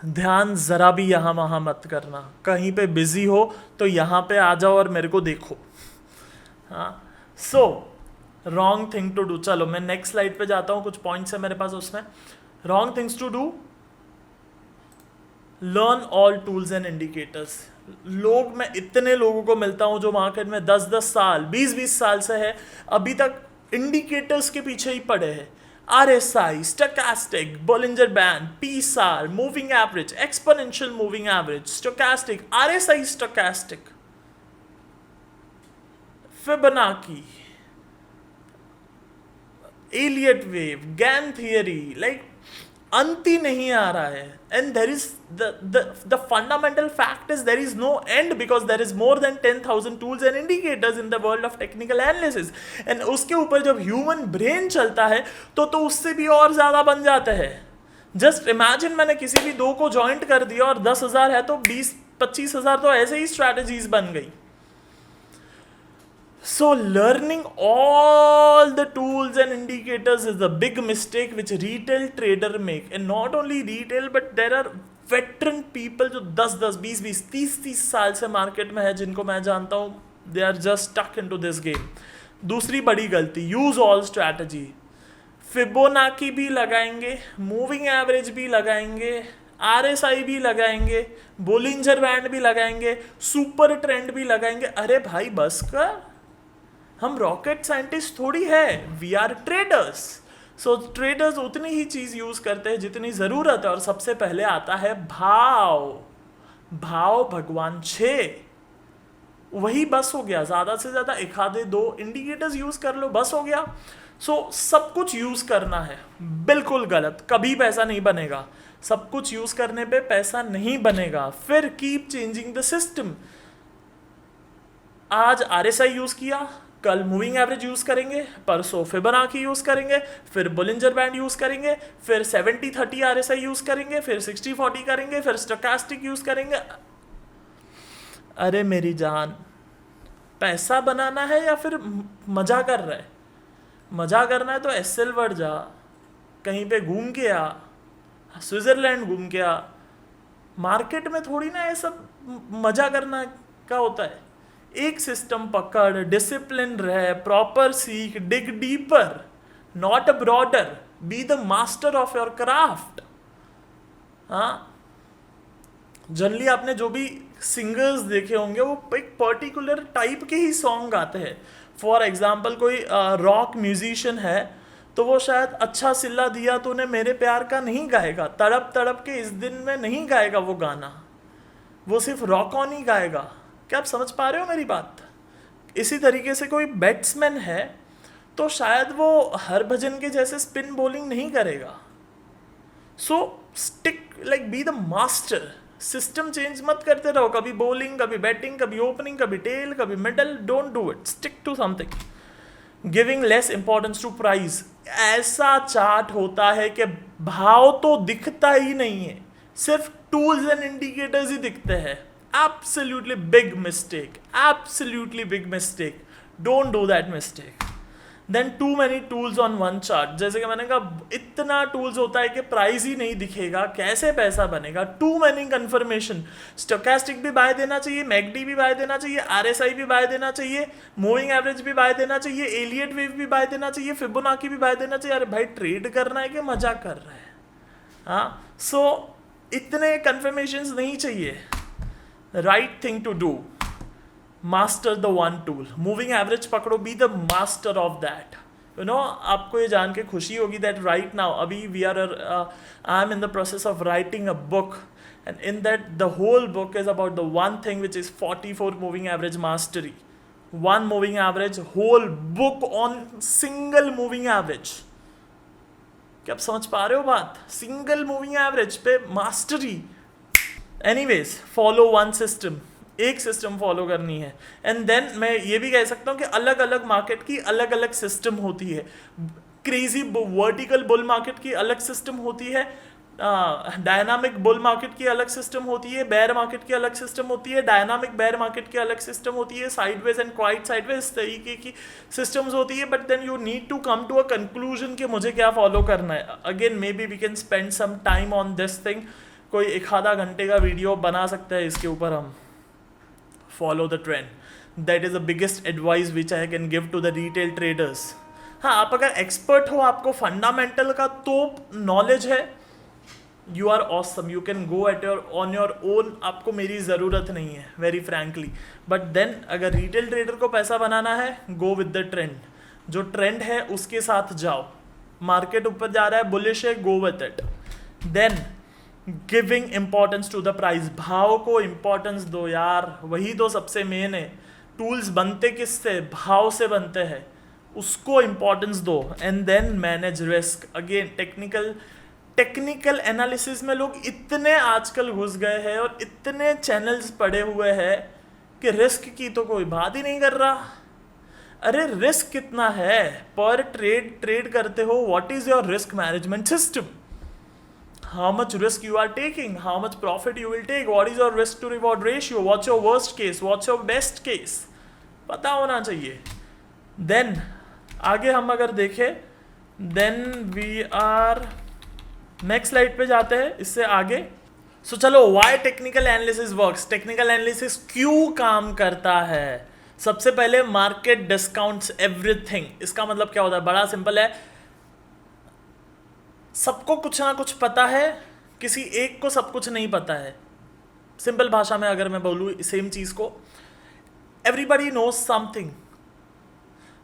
ध्यान जरा भी यहाँ वहाँ मत करना। कहीं पे बिजी हो तो यहाँ पे आ जाओ और मेरे को देखो। हाँ, so wrong thing to do. चलो मैं नेक्स्ट स्लाइड पे जाता हूँ, कुछ पॉइंट्स है मेरे पास उसमें। Wrong things to do, learn all tools and indicators. मैं इतने लोगों को मिलता हूँ जो मार्केट में 10-10 साल 20-20 साल से है, अभी तक इंडिकेटर्स के पीछे ही पड़े हैं। RSI, stochastic, Bollinger band, PSAR, moving average, exponential moving average, stochastic, RSI stochastic, Fibonacci, Elliott wave, Gann theory, like अंत ही नहीं आ रहा है। And there is the fundamental fact is there is no end, because there is more than 10,000 tools and indicators in the world of technical analysis. And उसके ऊपर जब human brain चलता है तो उससे भी और ज्यादा बन जाता है। जस्ट इमेजिन, मैंने किसी भी दो को ज्वाइंट कर दिया और 10,000 है तो 20-25,000 तो ऐसे ही स्ट्रैटेजीज बन गई। So learning all the tools and indicators is the big mistake which retail trader make. And not only retail, but there are veteran people जो 10-10, 20-20, 30-30 साल से मार्केट में है, जिनको मैं जानता हूँ, they are just stuck into this game. दूसरी बड़ी गलती, use all strategy. फिबोनाची भी लगाएंगे, मूविंग एवरेज भी लगाएंगे, RSI भी लगाएंगे, बोलिंजर बैंड भी लगाएंगे, सुपर ट्रेंड भी लगाएंगे। अरे भाई बस कर, हम रॉकेट साइंटिस्ट थोड़ी है, we are traders. So traders उतनी ही चीज यूज करते हैं जितनी जरूरत है। और सबसे पहले आता है भाव। भाव भगवान छे, वही बस हो गया। ज्यादा से ज्यादा एक आधे दो इंडिकेटर्स यूज कर लो, बस हो गया। सो सब कुछ यूज करना है, बिल्कुल गलत, कभी पैसा नहीं बनेगा। सब कुछ यूज करने पे पैसा नहीं बनेगा। फिर कीप चेंजिंग द सिस्टम। आज RSI यूज किया, कल मूविंग एवरेज यूज करेंगे, परसों फिबोनाची यूज करेंगे, फिर बोलिंजर बैंड यूज करेंगे, फिर 70-30 RSI यूज करेंगे, फिर 60-40 करेंगे, फिर स्टोकास्टिक यूज करेंगे। अरे मेरी जान, पैसा बनाना है या फिर मजा कर रहा है? मजा करना है तो एसएल वर्ल्ड जा, कहीं पे घूम के आ, स्विट्जरलैंड घूम के आ। मार्केट में थोड़ी ना ये सब मजा करना का होता है। एक सिस्टम पकड़, डिसिप्लिन रहे, प्रॉपर सीख, डिग deeper, not a broader, B the master of your craft. हाँ, जनरली आपने जो भी सिंगर्स देखे होंगे वो एक पर्टिकुलर टाइप के ही सॉन्ग गाते हैं। फॉर एग्जाम्पल कोई रॉक म्यूजिशियन है तो वो शायद अच्छा सिल्ला दिया तूने मेरे प्यार का नहीं गाएगा, तड़प तड़प के इस दिन में नहीं गाएगा वो गाना, वो सिर्फ रॉक ऑन ही गाएगा। क्या आप समझ पा रहे हो मेरी बात? इसी तरीके से कोई बैट्समैन है तो शायद वो हर भजन के जैसे स्पिन बॉलिंग नहीं करेगा। सो stick, like B the master. System change मत करते रहो, कभी बॉलिंग, कभी बैटिंग, कभी ओपनिंग, कभी टेल, कभी middle. Don't do it, stick to something. Giving less importance to price. ऐसा चार्ट होता है कि भाव तो दिखता ही नहीं है, सिर्फ टूल्स एंड इंडिकेटर्स ही दिखते हैं। Absolutely big mistake, absolutely big mistake. Don't do that mistake. Then too many tools on one chart. जैसे कि मैंने कहा, इतना टूल्स होता है कि प्राइस ही नहीं दिखेगा, कैसे पैसा बनेगा? Too many confirmation. स्टोकास्टिक भी बाय देना चाहिए, मैकडी भी बाय देना चाहिए, आरएसआई भी बाय देना चाहिए, मूविंग एवरेज भी बाय देना चाहिए, एलियट वेव भी बाय देना चाहिए, फिबोनाची भी बाय देना चाहिए। अरे भाई, ट्रेड करना है कि मजा कर रहा है? हाँ, सो इतने कंफर्मेशंस नहीं चाहिए। Right thing to do, master the one tool. Moving average पकड़ो, be the master of that. You know, आपको ये जान के खुशी होगी दैट राइट नाउ अभी we are I am in the process of writing a book, and in that the whole book is about the one thing which is 44 moving average mastery. One moving average, whole book on single moving average. क्या आप समझ पा रहे हो बात? Single moving average पे mastery. Anyways, follow one system, एक system follow करनी है। एंड देन मैं ये भी कह सकता हूँ कि अलग अलग मार्केट की अलग अलग सिस्टम होती है। क्रेजी वर्टिकल बुल मार्केट की अलग सिस्टम होती है, डायनामिक बुल मार्केट की अलग सिस्टम होती है, बेयर मार्केट की अलग सिस्टम होती है, डायनामिक बेयर मार्केट की अलग सिस्टम होती है, साइडवेज एंड क्वाइट साइडवेज, इस तरीके की सिस्टम्स होती है। But then you need to come to a conclusion कि मुझे क्या फॉलो करना है। Again maybe we can spend some time on this thing. कोई 1 आधा घंटे का वीडियो बना सकते हैं इसके ऊपर हम। Follow the trend. That is the biggest advice which I can give to the retail traders. हाँ, आप अगर एक्सपर्ट हो, आपको फंडामेंटल का तो नॉलेज है, you are awesome, you can go at your on your own. आपको मेरी ज़रूरत नहीं है, वेरी फ्रैंकली। बट देन अगर रिटेल ट्रेडर को पैसा बनाना है, गो विद द ट्रेंड। जो ट्रेंड है उसके साथ जाओ। मार्केट ऊपर जा रहा है, बुलिश है, go with it. Then giving importance to the price. भाव को इंपॉर्टेंस दो यार, वही तो सबसे मेन है। टूल्स बनते किससे? भाव से बनते हैं, उसको इंपॉर्टेंस दो। And then manage risk. Again technical analysis में लोग इतने आजकल घुस गए हैं और इतने चैनल्स पड़े हुए हैं कि रिस्क की तो कोई बात ही नहीं कर रहा। अरे रिस्क कितना है पर ट्रेड करते हो? What is your risk management system? How much risk you are taking, how much profit you will take, what is your risk to reward ratio, what's your worst case, what's your best case, पता होना चाहिए। Then आगे हम अगर देखें, then we are next slide पे जाते हैं इससे आगे। So चलो, why technical analysis works? technical analysis क्यों काम करता है? सबसे पहले मार्केट डिस्काउंट्स एवरीथिंग। इसका मतलब क्या होता है? बड़ा सिंपल है, सबको कुछ ना कुछ पता है, किसी एक को सब कुछ नहीं पता है। सिंपल भाषा में अगर मैं बोलूँ सेम चीज़ को, एवरीबडी नोज समथिंग।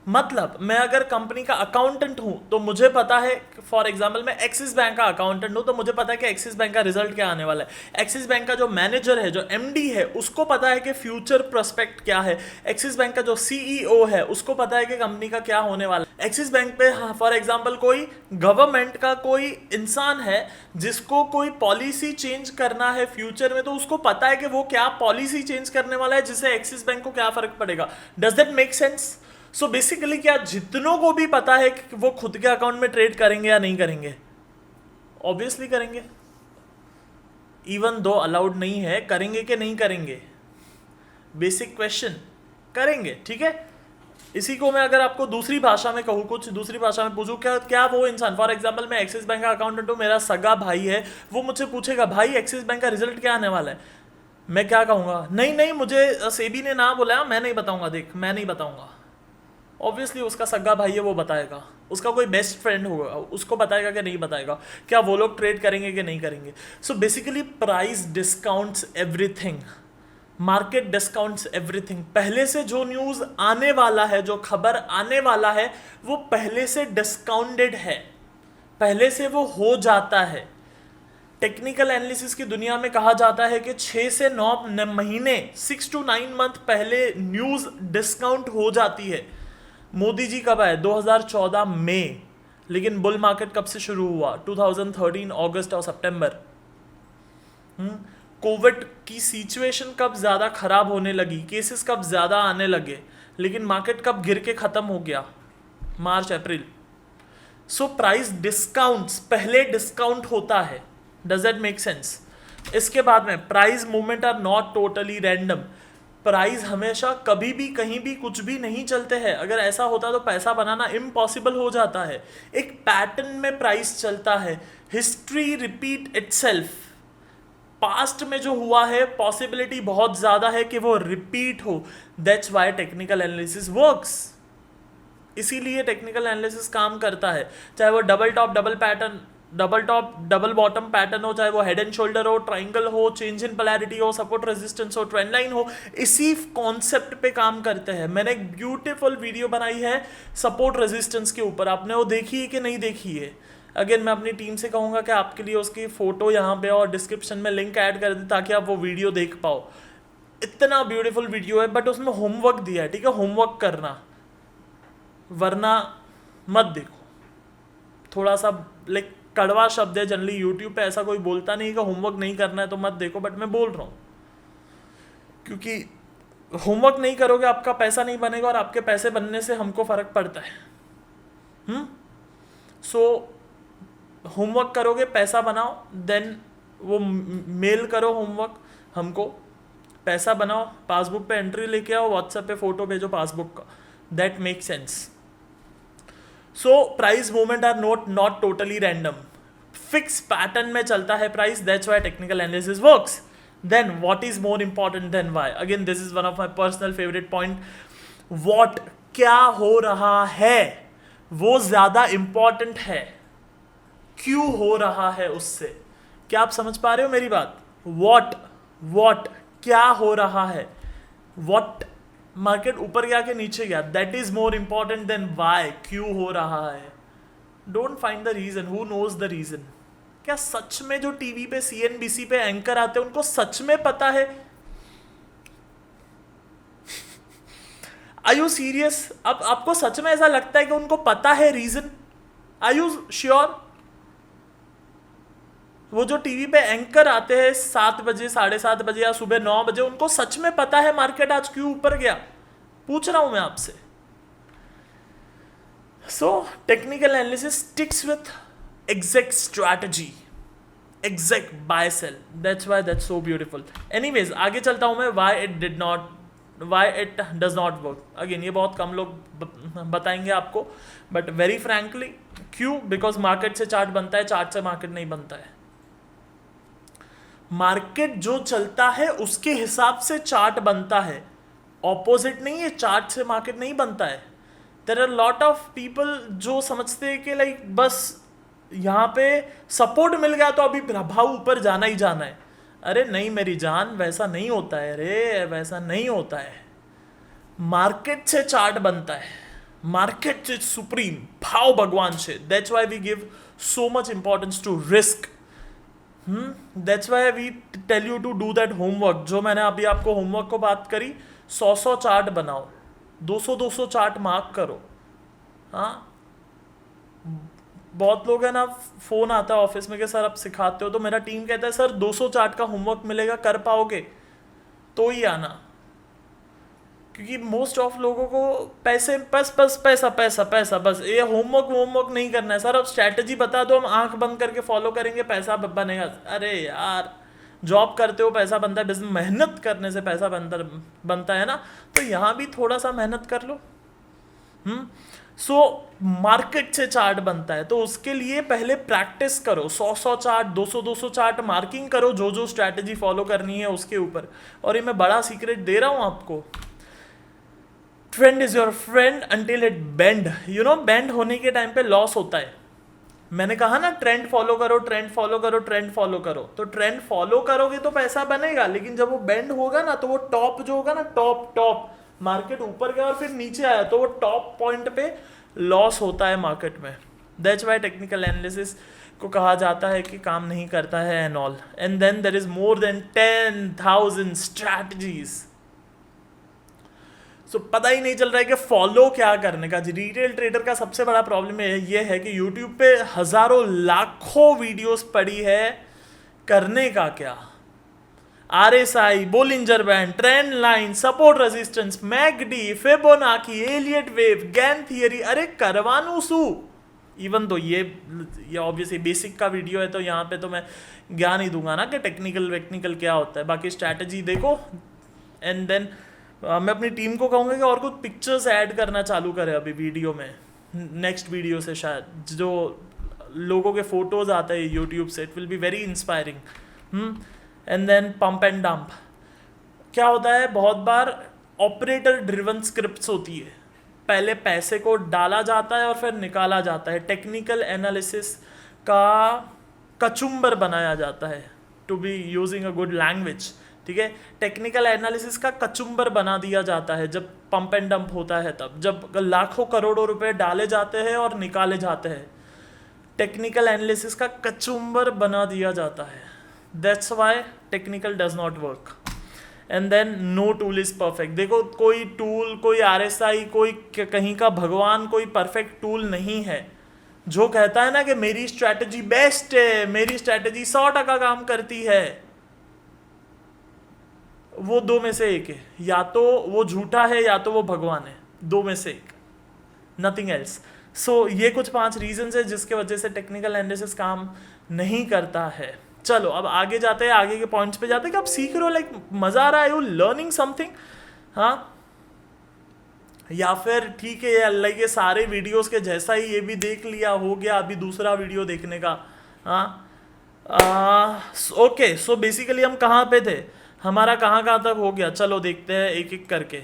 मतलब मैं अगर कंपनी का अकाउंटेंट हूं तो मुझे पता है, फॉर एग्जांपल मैं एक्सिस बैंक का अकाउंटेंट हूं तो मुझे पता है कि एक्सिस बैंक का रिजल्ट क्या आने वाला है। एक्सिस बैंक का जो मैनेजर है, जो एमडी है, उसको पता है कि फ्यूचर प्रोस्पेक्ट क्या है। एक्सिस बैंक का जो सीईओ है, उसको पता है कि कंपनी का क्या होने वाला है। एक्सिस बैंक पे फॉर एग्जाम्पल कोई गवर्नमेंट का कोई इंसान है जिसको कोई पॉलिसी चेंज करना है फ्यूचर में, तो उसको पता है कि वो क्या पॉलिसी चेंज करने वाला है जिससे एक्सिस बैंक को क्या फर्क पड़ेगा। Does that make sense? So basically क्या जितनों को भी पता है कि वो खुद के अकाउंट में ट्रेड करेंगे या नहीं करेंगे? ऑब्वियसली करेंगे, इवन दो अलाउड नहीं है, करेंगे कि नहीं करेंगे? बेसिक क्वेश्चन, करेंगे, ठीक है। इसी को मैं अगर आपको दूसरी भाषा में कहूँ, कुछ दूसरी भाषा में पूछूँ, क्या वो इंसान, फॉर एग्जांपल मैं एक्सिस बैंक का अकाउंटेंट हूँ, मेरा सगा भाई है, वो मुझसे पूछेगा भाई एक्सिस बैंक का रिजल्ट क्या आने वाला है, मैं क्या कहूँगा? नहीं नहीं, मुझे सेबी ने ना बोला, मैं नहीं बताऊंगा, देख मैं नहीं बताऊंगा। ऑब्वियसली उसका सगा भाई है, वो बताएगा। उसका कोई बेस्ट फ्रेंड होगा, उसको बताएगा कि नहीं बताएगा? क्या वो लोग ट्रेड करेंगे कि नहीं करेंगे? So basically price discounts everything, market discounts everything. पहले से जो न्यूज़ आने वाला है, जो खबर आने वाला है, वो पहले से डिस्काउंटेड है, पहले से वो हो जाता है। टेक्निकल एनालिसिस की दुनिया में कहा जाता है कि 6 से 9 महीने, 6 to 9 मंथ पहले न्यूज़ डिस्काउंट हो जाती है। मोदी जी कब आए? 2014 मई, लेकिन बुल मार्केट कब से शुरू हुआ? 2013 अगस्त और सितंबर। कोविड की सिचुएशन कब ज़्यादा खराब होने लगी, केसेस कब ज़्यादा आने लगे, लेकिन मार्केट कब गिर के ख़त्म हो गया? March April. So price discounts, पहले डिस्काउंट होता है। Does that make sense? इसके बाद में price movement are not totally random. Price हमेशा कभी भी कहीं भी कुछ भी नहीं चलते हैं। अगर ऐसा होता तो पैसा बनाना इम्पॉसिबल हो जाता है। एक पैटर्न में प्राइस चलता है। History repeat itself. पास्ट में जो हुआ है पॉसिबिलिटी बहुत ज़्यादा है कि वो रिपीट हो। That's why technical analysis works. इसीलिए टेक्निकल एनालिसिस काम करता है, चाहे वो double top double pattern, double top double bottom pattern हो, चाहे वो हेड एंड शोल्डर हो, ट्राइंगल हो, चेंज इन पोलैरिटी हो, सपोर्ट रेजिस्टेंस हो, ट्रेंड लाइन हो, इसी कॉन्सेप्ट पे काम करते हैं। मैंने एक ब्यूटीफुल वीडियो बनाई है सपोर्ट रेजिस्टेंस के ऊपर, आपने वो देखी है कि नहीं देखी है? अगेन मैं अपनी टीम से कहूँगा कि आपके लिए उसकी फ़ोटो यहाँ पे और डिस्क्रिप्शन में लिंक ऐड कर दें ताकि आप वो वीडियो देख पाओ। इतना ब्यूटीफुल वीडियो है, बट उसमें होमवर्क दिया है, ठीक है? होमवर्क करना, वरना मत देखो। थोड़ा सा लाइक कड़वा शब्द है, जनरली यूट्यूब पे ऐसा कोई बोलता नहीं कि होमवर्क नहीं करना है तो मत देखो, बट मैं बोल रहा हूँ क्योंकि होमवर्क नहीं करोगे आपका पैसा नहीं बनेगा, और आपके पैसे बनने से हमको फ़र्क पड़ता है। सो होमवर्क करोगे, पैसा बनाओ, देन वो मेल करो होमवर्क हमको, पैसा बनाओ, पासबुक पे एंट्री लेके आओ, व्हाट्सएप पे फ़ोटो भेजो पासबुक का। That make sense. So price movement are not totally random, fix pattern में चलता है price. That's why technical analysis works. Then what is more important than why? Again this is one of my personal favourite point. What, क्या हो रहा है, वो ज्यादा important है क्यों हो रहा है उससे। क्या आप समझ पा रहे हो मेरी बात? व्हाट क्या हो रहा है, व्हाट मार्केट ऊपर गया कि नीचे गया, that is more important than why, क्यों हो रहा है। Don't find the reason, who knows the reason. क्या सच में जो टीवी पे सीएनबीसी पे एंकर आते हैं उनको सच में पता है? Are you serious? अब आपको सच में ऐसा लगता है कि उनको पता है रीजन? Are you sure? वो जो टीवी पे एंकर आते हैं 7 बजे, 7:30 बजे या सुबह 9 बजे, उनको सच में पता है मार्केट आज क्यों ऊपर गया? पूछ रहा हूं मैं आपसे। So technical analysis sticks with exact strategy, exact buy sell. That's why that's so beautiful. Anyways आगे चलता हूं मैं। Why it does not work. Again ये बहुत कम लोग बताएंगे आपको, बट वेरी फ्रैंकली क्यों? बिकॉज मार्केट से चार्ट बनता है, चार्ट से मार्केट नहीं बनता है। मार्केट जो चलता है उसके हिसाब से चार्ट बनता है, ऑपोजिट नहीं है। चार्ट से मार्केट नहीं बनता है। There are lot of people जो समझते हैं कि लाइक बस यहाँ पे सपोर्ट मिल गया तो अभी प्रभाव ऊपर जाना ही जाना है। अरे नहीं मेरी जान, वैसा नहीं होता है रे, वैसा नहीं होता है। मार्केट से चार्ट बनता है, मार्केट इज सुप्रीम, भाव भगवान से। That's why we give so much importance to risk. That's why we tell you to do that homework. जो मैंने अभी आपको होमवर्क को बात करी, 100 चार्ट बनाओ, 200 चार्ट मार्क करो। हाँ, बहुत लोग हैं ना, फोन आता है ऑफिस में कि सर आप सिखाते हो, तो मेरा टीम कहता है सर 200 चार्ट का होमवर्क मिलेगा, कर पाओगे तो ही आना। क्योंकि मोस्ट ऑफ लोगों को पैसे बस बस पैसा पैसा पैसा बस, ये होमवर्क नहीं करना है सर, अब स्ट्रैटेजी बता दो हम आंख बंद करके फॉलो करेंगे पैसा बनेगा। अरे यार, जॉब करते हो पैसा बनता है, बिजनेस मेहनत करने से पैसा बनता है ना, तो यहाँ भी थोड़ा सा मेहनत कर लो। सो मार्केट से चार्ट बनता है, तो उसके लिए पहले प्रैक्टिस करो, 100 चार्ट 200 चार्ट मार्किंग करो, जो जो स्ट्रैटेजी फॉलो करनी है उसके ऊपर। और ये मैं बड़ा सीक्रेट दे रहा हूँ आपको, trend is your friend until it bend. You know, bend होने के टाइम पे लॉस होता है। मैंने कहा ना ट्रेंड फॉलो करो, ट्रेंड फॉलो करो, ट्रेंड फॉलो करो, तो ट्रेंड फॉलो करोगे तो पैसा बनेगा, लेकिन जब वो बेंड होगा ना, तो वो टॉप जो होगा ना, टॉप मार्केट ऊपर गया और फिर नीचे आया, तो वो टॉप पॉइंट पे लॉस होता है मार्केट में। दैट्स वाई टेक्निकल एनालिसिस को कहा जाता है कि काम नहीं करता है and all. And then there is more than 10,000 strategies. So पता ही नहीं चल रहा है कि फॉलो क्या करने का। रिटेल ट्रेडर का सबसे बड़ा प्रॉब्लम ये है कि यूट्यूब पे हजारों लाखों वीडियोस पड़ी है, करने का क्या। RSI, Bollinger band, trend line, support resistance, MACD, Fibonacci, Elliott wave, Gann theory, अरे करवानू सू। इवन तो ये ऑब्वियसली बेसिक का वीडियो है, तो यहाँ पे तो मैं ज्ञान ही दूंगा ना कि टेक्निकल क्या होता है, बाकी स्ट्रैटेजी देखो। एंड देन मैं अपनी टीम को कहूँगा कि और कुछ पिक्चर्स ऐड करना चालू करें अभी वीडियो में, नेक्स्ट वीडियो से शायद, जो लोगों के फोटोज आते हैं यूट्यूब से, it will be very inspiring. And then pump and dump. क्या होता है, बहुत बार ऑपरेटर ड्रिवन स्क्रिप्ट्स होती है, पहले पैसे को डाला जाता है और फिर निकाला जाता है। टेक्निकल एनालिसिस का कचुम्बर बनाया जाता है, to be using a good language, ठीक है। टेक्निकल एनालिसिस का कचुम्बर बना दिया जाता है जब पंप एंड डंप होता है, तब जब लाखों करोड़ों रुपए डाले जाते हैं और निकाले जाते हैं, टेक्निकल एनालिसिस का कचुम्बर बना दिया जाता है। That's why technical does not work. And then no tool is perfect. देखो, कोई टूल, कोई RSI, कोई कहीं का भगवान, कोई परफेक्ट टूल नहीं है। जो कहता है ना कि मेरी स्ट्रैटेजी बेस्ट है, मेरी स्ट्रैटेजी 100% काम करती है, वो दो में से एक है, या तो वो झूठा है या तो वो भगवान है, दो में से एक, नथिंग एल्स। सो ये कुछ 5 रीजंस है जिसके वजह से टेक्निकल एनालिसिस काम नहीं करता है। चलो अब आगे जाते हैं, आगे के पॉइंट्स पे जाते हैं कि आप सीख रहे हो, लाइक मजा आ रहा है, यू लर्निंग समथिंग, हाँ, या फिर ठीक है अल्लाह के सारे वीडियोस के जैसा ही ये भी देख लिया, हो गया अभी दूसरा वीडियो देखने का। हाँ, ओके, सो बेसिकली हम कहाँ पे थे, हमारा कहाँ तक हो गया, चलो देखते हैं एक एक करके।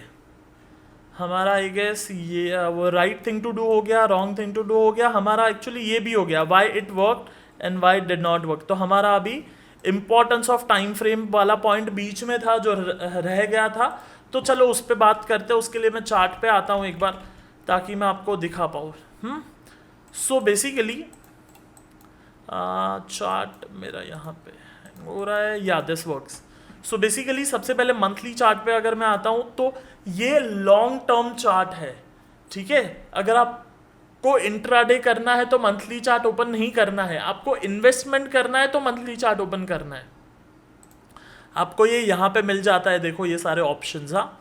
हमारा आई गेस ये वो राइट थिंग टू डू हो गया, रॉन्ग थिंग टू डू हो गया, हमारा एक्चुअली ये भी हो गया, why it work and why did not work. तो हमारा अभी इंपॉर्टेंस ऑफ टाइम फ्रेम वाला पॉइंट बीच में था जो रह गया था, तो चलो उस पर बात करते हैं। उसके लिए मैं चार्ट पे आता हूँ एक बार, ताकि मैं आपको दिखा पाऊँ। सो बेसिकली चार्ट मेरा यहाँ पे हो रहा है, या दिस वर्क्स। सो बेसिकली सबसे पहले मंथली चार्ट पे अगर मैं आता हूँ, तो ये लॉन्ग टर्म चार्ट है, ठीक है। अगर आपको इंट्राडे करना है तो मंथली चार्ट ओपन नहीं करना है, आपको इन्वेस्टमेंट करना है तो मंथली चार्ट ओपन करना है। आपको ये यहाँ पे मिल जाता है, देखो ये सारे ऑप्शंस। हाँ,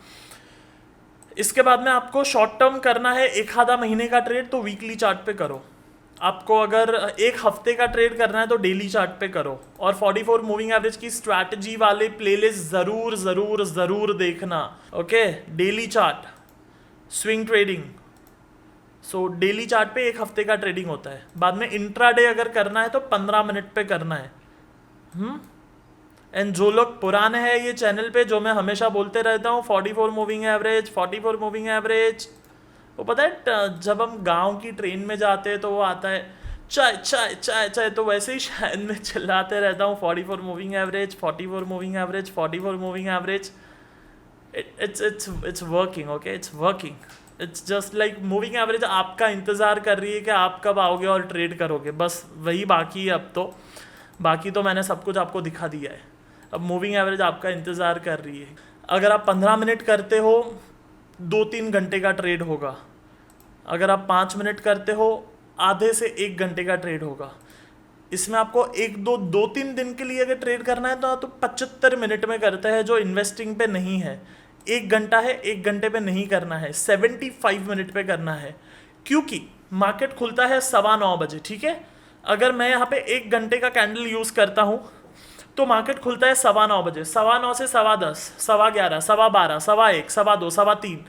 इसके बाद में आपको शॉर्ट टर्म करना है, एक आधा महीने का ट्रेड, तो वीकली चार्ट पे करो। आपको अगर एक हफ्ते का ट्रेड करना है तो डेली चार्ट पे करो। और 44 मूविंग एवरेज की स्ट्रैटेजी वाले प्लेलिस्ट ज़रूर ज़रूर ज़रूर देखना, okay. Daily chart, swing trading, so daily chart पे एक हफ्ते का ट्रेडिंग होता है। बाद में इंट्राडे अगर करना है तो 15 मिनट पे करना है। एंड जो लोग पुराने हैं ये चैनल पे, जो मैं हमेशा बोलते रहता हूँ 44 मूविंग एवरेज, 44 मूविंग एवरेज, वो पता है जब हम गांव की ट्रेन में जाते हैं तो वो आता है चाय चाय चाय चाय, तो वैसे ही शायद मैं चिल्लाते रहता हूँ 44 moving average, 44 moving average, 44 moving average. It's working, okay, it's working. It's just like moving average आपका इंतज़ार कर रही है कि आप कब आओगे और ट्रेड करोगे, बस वही बाकी है अब तो। बाकी तो मैंने सब कुछ आपको दिखा दिया है, अब मूविंग एवरेज आपका इंतज़ार कर रही है। अगर आप 15 मिनट करते हो 2-3 घंटे का ट्रेड होगा, अगर आप 5 मिनट करते हो आधे से 1 घंटे का ट्रेड होगा। इसमें आपको 2-3 दिन के लिए अगर ट्रेड करना है तो 75 मिनट में करते हैं, जो इन्वेस्टिंग पे नहीं है। 1 घंटा है, 1 घंटे पे नहीं करना है, 75 मिनट पे करना है, क्योंकि मार्केट खुलता है 9:15 बजे, ठीक है। अगर मैं यहाँ पे 1 घंटे का कैंडल यूज करता हूँ तो मार्केट खुलता है 9:15 बजे, 9:15 से 10:15, 11:15, 12:15, 1:15, 2:15, 3:15,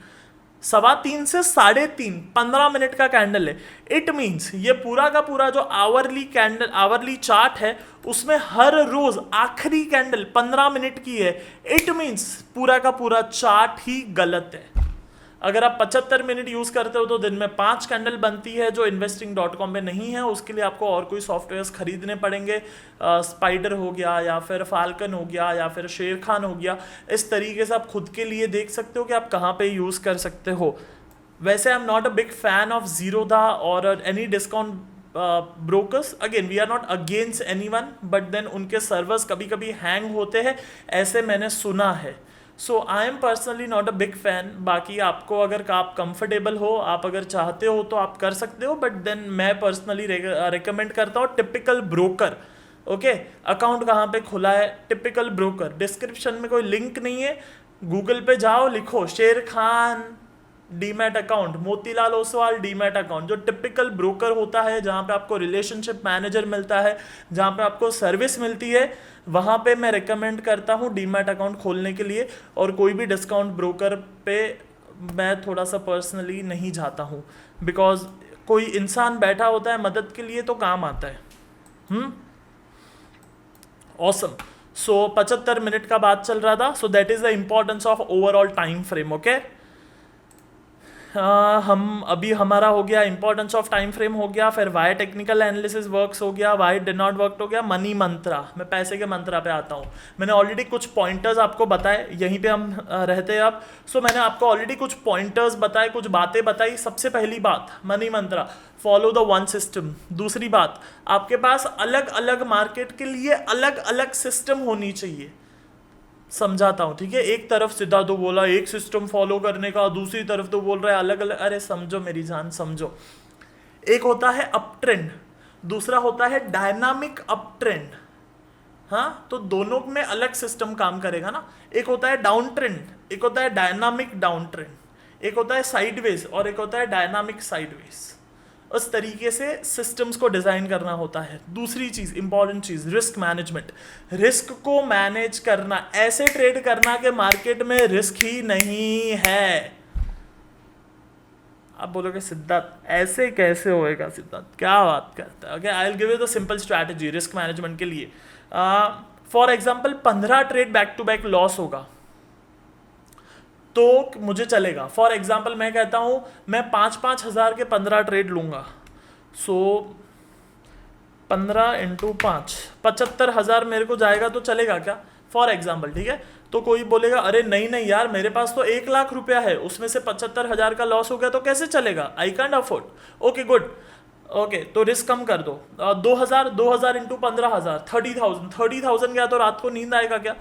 3:15 से 3:30, 15 मिनट का कैंडल है। इट मीन्स ये पूरा का पूरा जो आवरली चार्ट है उसमें हर रोज आखिरी कैंडल 15 मिनट की है। इट मीन्स पूरा का पूरा चार्ट ही गलत है। अगर आप 75 मिनट यूज करते हो तो दिन में 5 कैंडल बनती है, जो investing.com में नहीं है। उसके लिए आपको और कोई सॉफ्टवेयर्स खरीदने पड़ेंगे, स्पाइडर हो गया या फिर फाल्कन हो गया या फिर शेर खान हो गया। इस तरीके से आप खुद के लिए देख सकते हो कि आप कहाँ पे यूज कर सकते हो। वैसे I am not a big fan of Zerodha और any discount brokers. Again we are not against anyone, but then उनके सर्वर्स कभी कभी हैंग होते हैं, ऐसे मैंने सुना है। So I am personally not a big fan. बाकी आपको अगर आप कंफर्टेबल हो, आप अगर चाहते हो तो आप कर सकते हो, बट देन मैं पर्सनली रिकमेंड करता हूँ टिपिकल ब्रोकर। ओके, अकाउंट कहाँ पे खुला है, टिपिकल ब्रोकर, डिस्क्रिप्शन में कोई लिंक नहीं है, गूगल पे जाओ, लिखो शेर Khan demat account, Motilal Oswal demat account, जो टिपिकल ब्रोकर होता है, जहाँ पे आपको रिलेशनशिप मैनेजर मिलता है, जहाँ पे आपको सर्विस मिलती है, वहाँ पे मैं रिकमेंड करता हूँ डीमैट अकाउंट खोलने के लिए। और कोई भी डिस्काउंट ब्रोकर पे मैं थोड़ा सा पर्सनली नहीं जाता हूँ, बिकॉज कोई इंसान बैठा होता है मदद के लिए तो काम आता है। ऑसम। सो 75 मिनट का बात चल रहा था। So that is the importance of overall time frame. Okay, हम अभी हमारा हो गया इंपॉर्टेंस ऑफ टाइम फ्रेम हो गया, फिर वाई टेक्निकल एनालिसिस वर्क्स हो गया, वाई डिड नॉट वर्क हो गया, मनी मंत्रा। मैं पैसे के मंत्रा पे आता हूँ। मैंने ऑलरेडी कुछ पॉइंटर्स आपको बताए, यहीं पे हम रहते हैं अब। सो मैंने आपको ऑलरेडी कुछ पॉइंटर्स बताए, कुछ बातें बताई। सबसे पहली बात money Mantra, follow the one system. दूसरी बात, आपके पास अलग अलग मार्केट के लिए अलग अलग सिस्टम होनी चाहिए। समझाता हूँ, ठीक है। एक तरफ सिद्धार्थ तो बोला एक सिस्टम फॉलो करने का, दूसरी तरफ तो बोल रहा है अलग अलग। अरे समझो मेरी जान, समझो। एक होता है अप ट्रेंड, दूसरा होता है डायनामिक अप ट्रेंड। हाँ, तो दोनों में अलग सिस्टम काम करेगा ना। एक होता है डाउन ट्रेंड, एक होता है डायनामिक डाउन ट्रेंड, एक होता है साइडवेज और एक होता है डायनामिक साइडवेज। उस तरीके से सिस्टम्स को डिजाइन करना होता है। दूसरी चीज, इंपॉर्टेंट चीज, रिस्क मैनेजमेंट। रिस्क को मैनेज करना, ऐसे ट्रेड करना कि मार्केट में रिस्क ही नहीं है। आप बोलोगे सिद्धार्थ ऐसे कैसे होएगा, सिद्धार्थ क्या बात करता है। Okay, I will give you the simple strategy risk management के लिए। For example 15 trade back to back loss होगा तो मुझे चलेगा। फॉर एग्जाम्पल मैं कहता हूँ मैं 5-5 हज़ार के 15 ट्रेड लूँगा। सो 15 × 5, 75,000 मेरे को जाएगा तो चलेगा क्या, फॉर एग्जाम्पल, ठीक है। तो कोई बोलेगा अरे नहीं नहीं यार, मेरे पास तो 1 लाख रुपया है, उसमें से 75,000 का लॉस हो गया तो कैसे चलेगा, I can't afford. Okay good, okay तो रिस्क कम कर दो। 2,000 × 15,000, 30,000 गया तो रात को नींद आएगा क्या।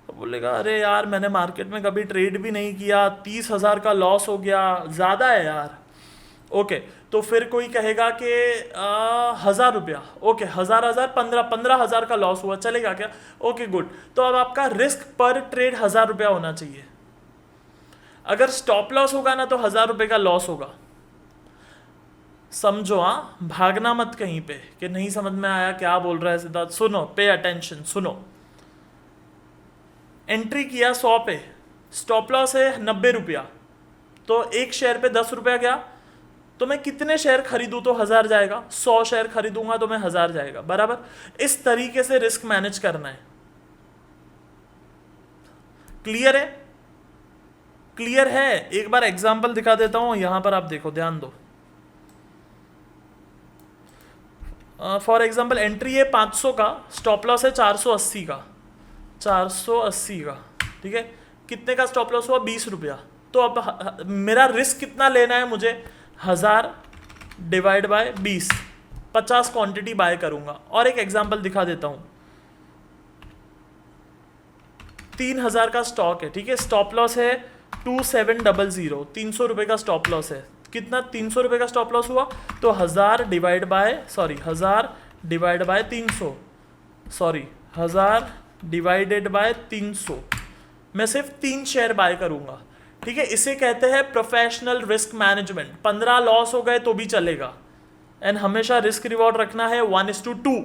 तो बोलेगा अरे यार मैंने मार्केट में कभी ट्रेड भी नहीं किया, 30,000 का लॉस हो गया, ज़्यादा है यार। ओके, तो फिर कोई कहेगा कि 1,000 रुपया, ओके 1,000 15,000 का लॉस हुआ, चलेगा क्या। ओके गुड, तो अब आपका रिस्क पर ट्रेड 1,000 रुपया होना चाहिए। अगर स्टॉप लॉस होगा ना तो 1,000 रुपये का लॉस होगा। समझो, हाँ, भागना मत कहीं पे कि नहीं समझ में आया क्या बोल रहा है सिद्धार्थ। सुनो, पे अटेंशन, सुनो। एंट्री किया 100 पे, स्टॉप लॉस है 90 रुपया, तो एक शेयर पे 10 रुपया गया, तो मैं कितने शेयर खरीदूं तो 1,000 जाएगा, 100 शेयर खरीदूंगा तो मैं 1,000 जाएगा, बराबर। इस तरीके से रिस्क मैनेज करना है। क्लियर है, क्लियर है। एक बार एग्जांपल दिखा देता हूं, यहां पर आप देखो, ध्यान दो। फॉर एग्जांपल एंट्री है 500 का, स्टॉप लॉस है 480 का, 480 का, ठीक है। कितने का स्टॉप लॉस हुआ, 20 रुपया। तो अब मेरा रिस्क कितना लेना है मुझे, 1,000 डिवाइड बाय 20, 50 क्वांटिटी बाय करूंगा। और एक एग्जांपल दिखा देता हूं, 3,000 का स्टॉक है, ठीक है। स्टॉप लॉस है 2700, 300 रुपये का स्टॉप लॉस है। कितना, 300 रुपये का स्टॉप लॉस हुआ, तो 1,000 divide by 300, sorry 1,000 divided by 300, मैं सिर्फ 3 शेयर बाय करूंगा, ठीक है। इसे कहते हैं प्रोफेशनल रिस्क मैनेजमेंट। 15 लॉस हो गए तो भी चलेगा, एंड हमेशा रिस्क रिवॉर्ड रखना है 1:2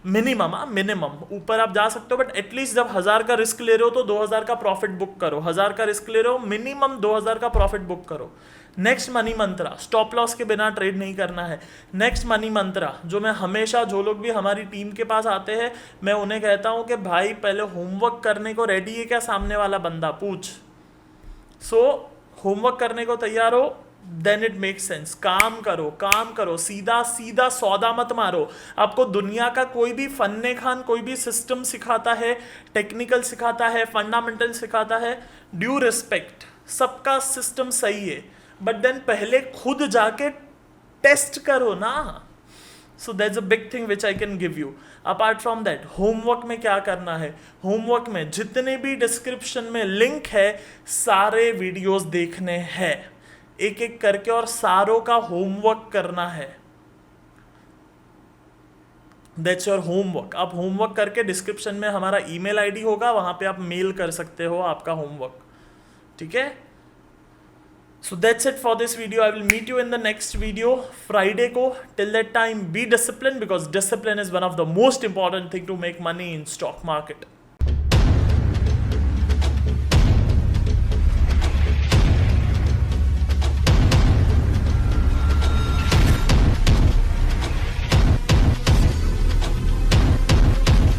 मिनिमम। मिनिमम ऊपर आप जा सकते हो, बट एटलीस्ट जब 1000 का रिस्क ले रहे हो तो 2000 का प्रॉफिट बुक करो। 1000 का रिस्क ले रहे हो, मिनिमम 2000 का प्रॉफिट बुक करो। नेक्स्ट मनी मंत्रा, स्टॉप लॉस के बिना ट्रेड नहीं करना है। नेक्स्ट मनी मंत्रा जो मैं हमेशा, जो लोग भी हमारी टीम के पास आते हैं, मैं उन्हें कहता हूं कि भाई पहले होमवर्क करने को रेडी है क्या सामने वाला बंदा, पूछ। सो होमवर्क करने को तैयार हो, देन इट मेक सेंस। काम करो, काम करो, सीधा सीधा सौदा मत मारो। आपको दुनिया का कोई भी फन्ने खान कोई भी सिस्टम सिखाता है, टेक्निकल सिखाता है, फंडामेंटल सिखाता है, ड्यू रिस्पेक्ट, सबका सिस्टम सही है, बट देन पहले खुद जाके टेस्ट करो ना। So that's a big thing which I can give you. Apart from that, homework में क्या करना है, होमवर्क में जितने भी डिस्क्रिप्शन में लिंक है सारे वीडियोस देखने हैं एक एक करके, और सारों का होमवर्क करना है। That's your homework. आप होमवर्क करके, डिस्क्रिप्शन में हमारा ईमेल आईडी होगा, वहां पे आप मेल कर सकते हो आपका होमवर्क, ठीक है। So that's it for this video. I will meet you in the next video Friday को. Till that time, be disciplined, because discipline is one of the most important thing to make money in stock market.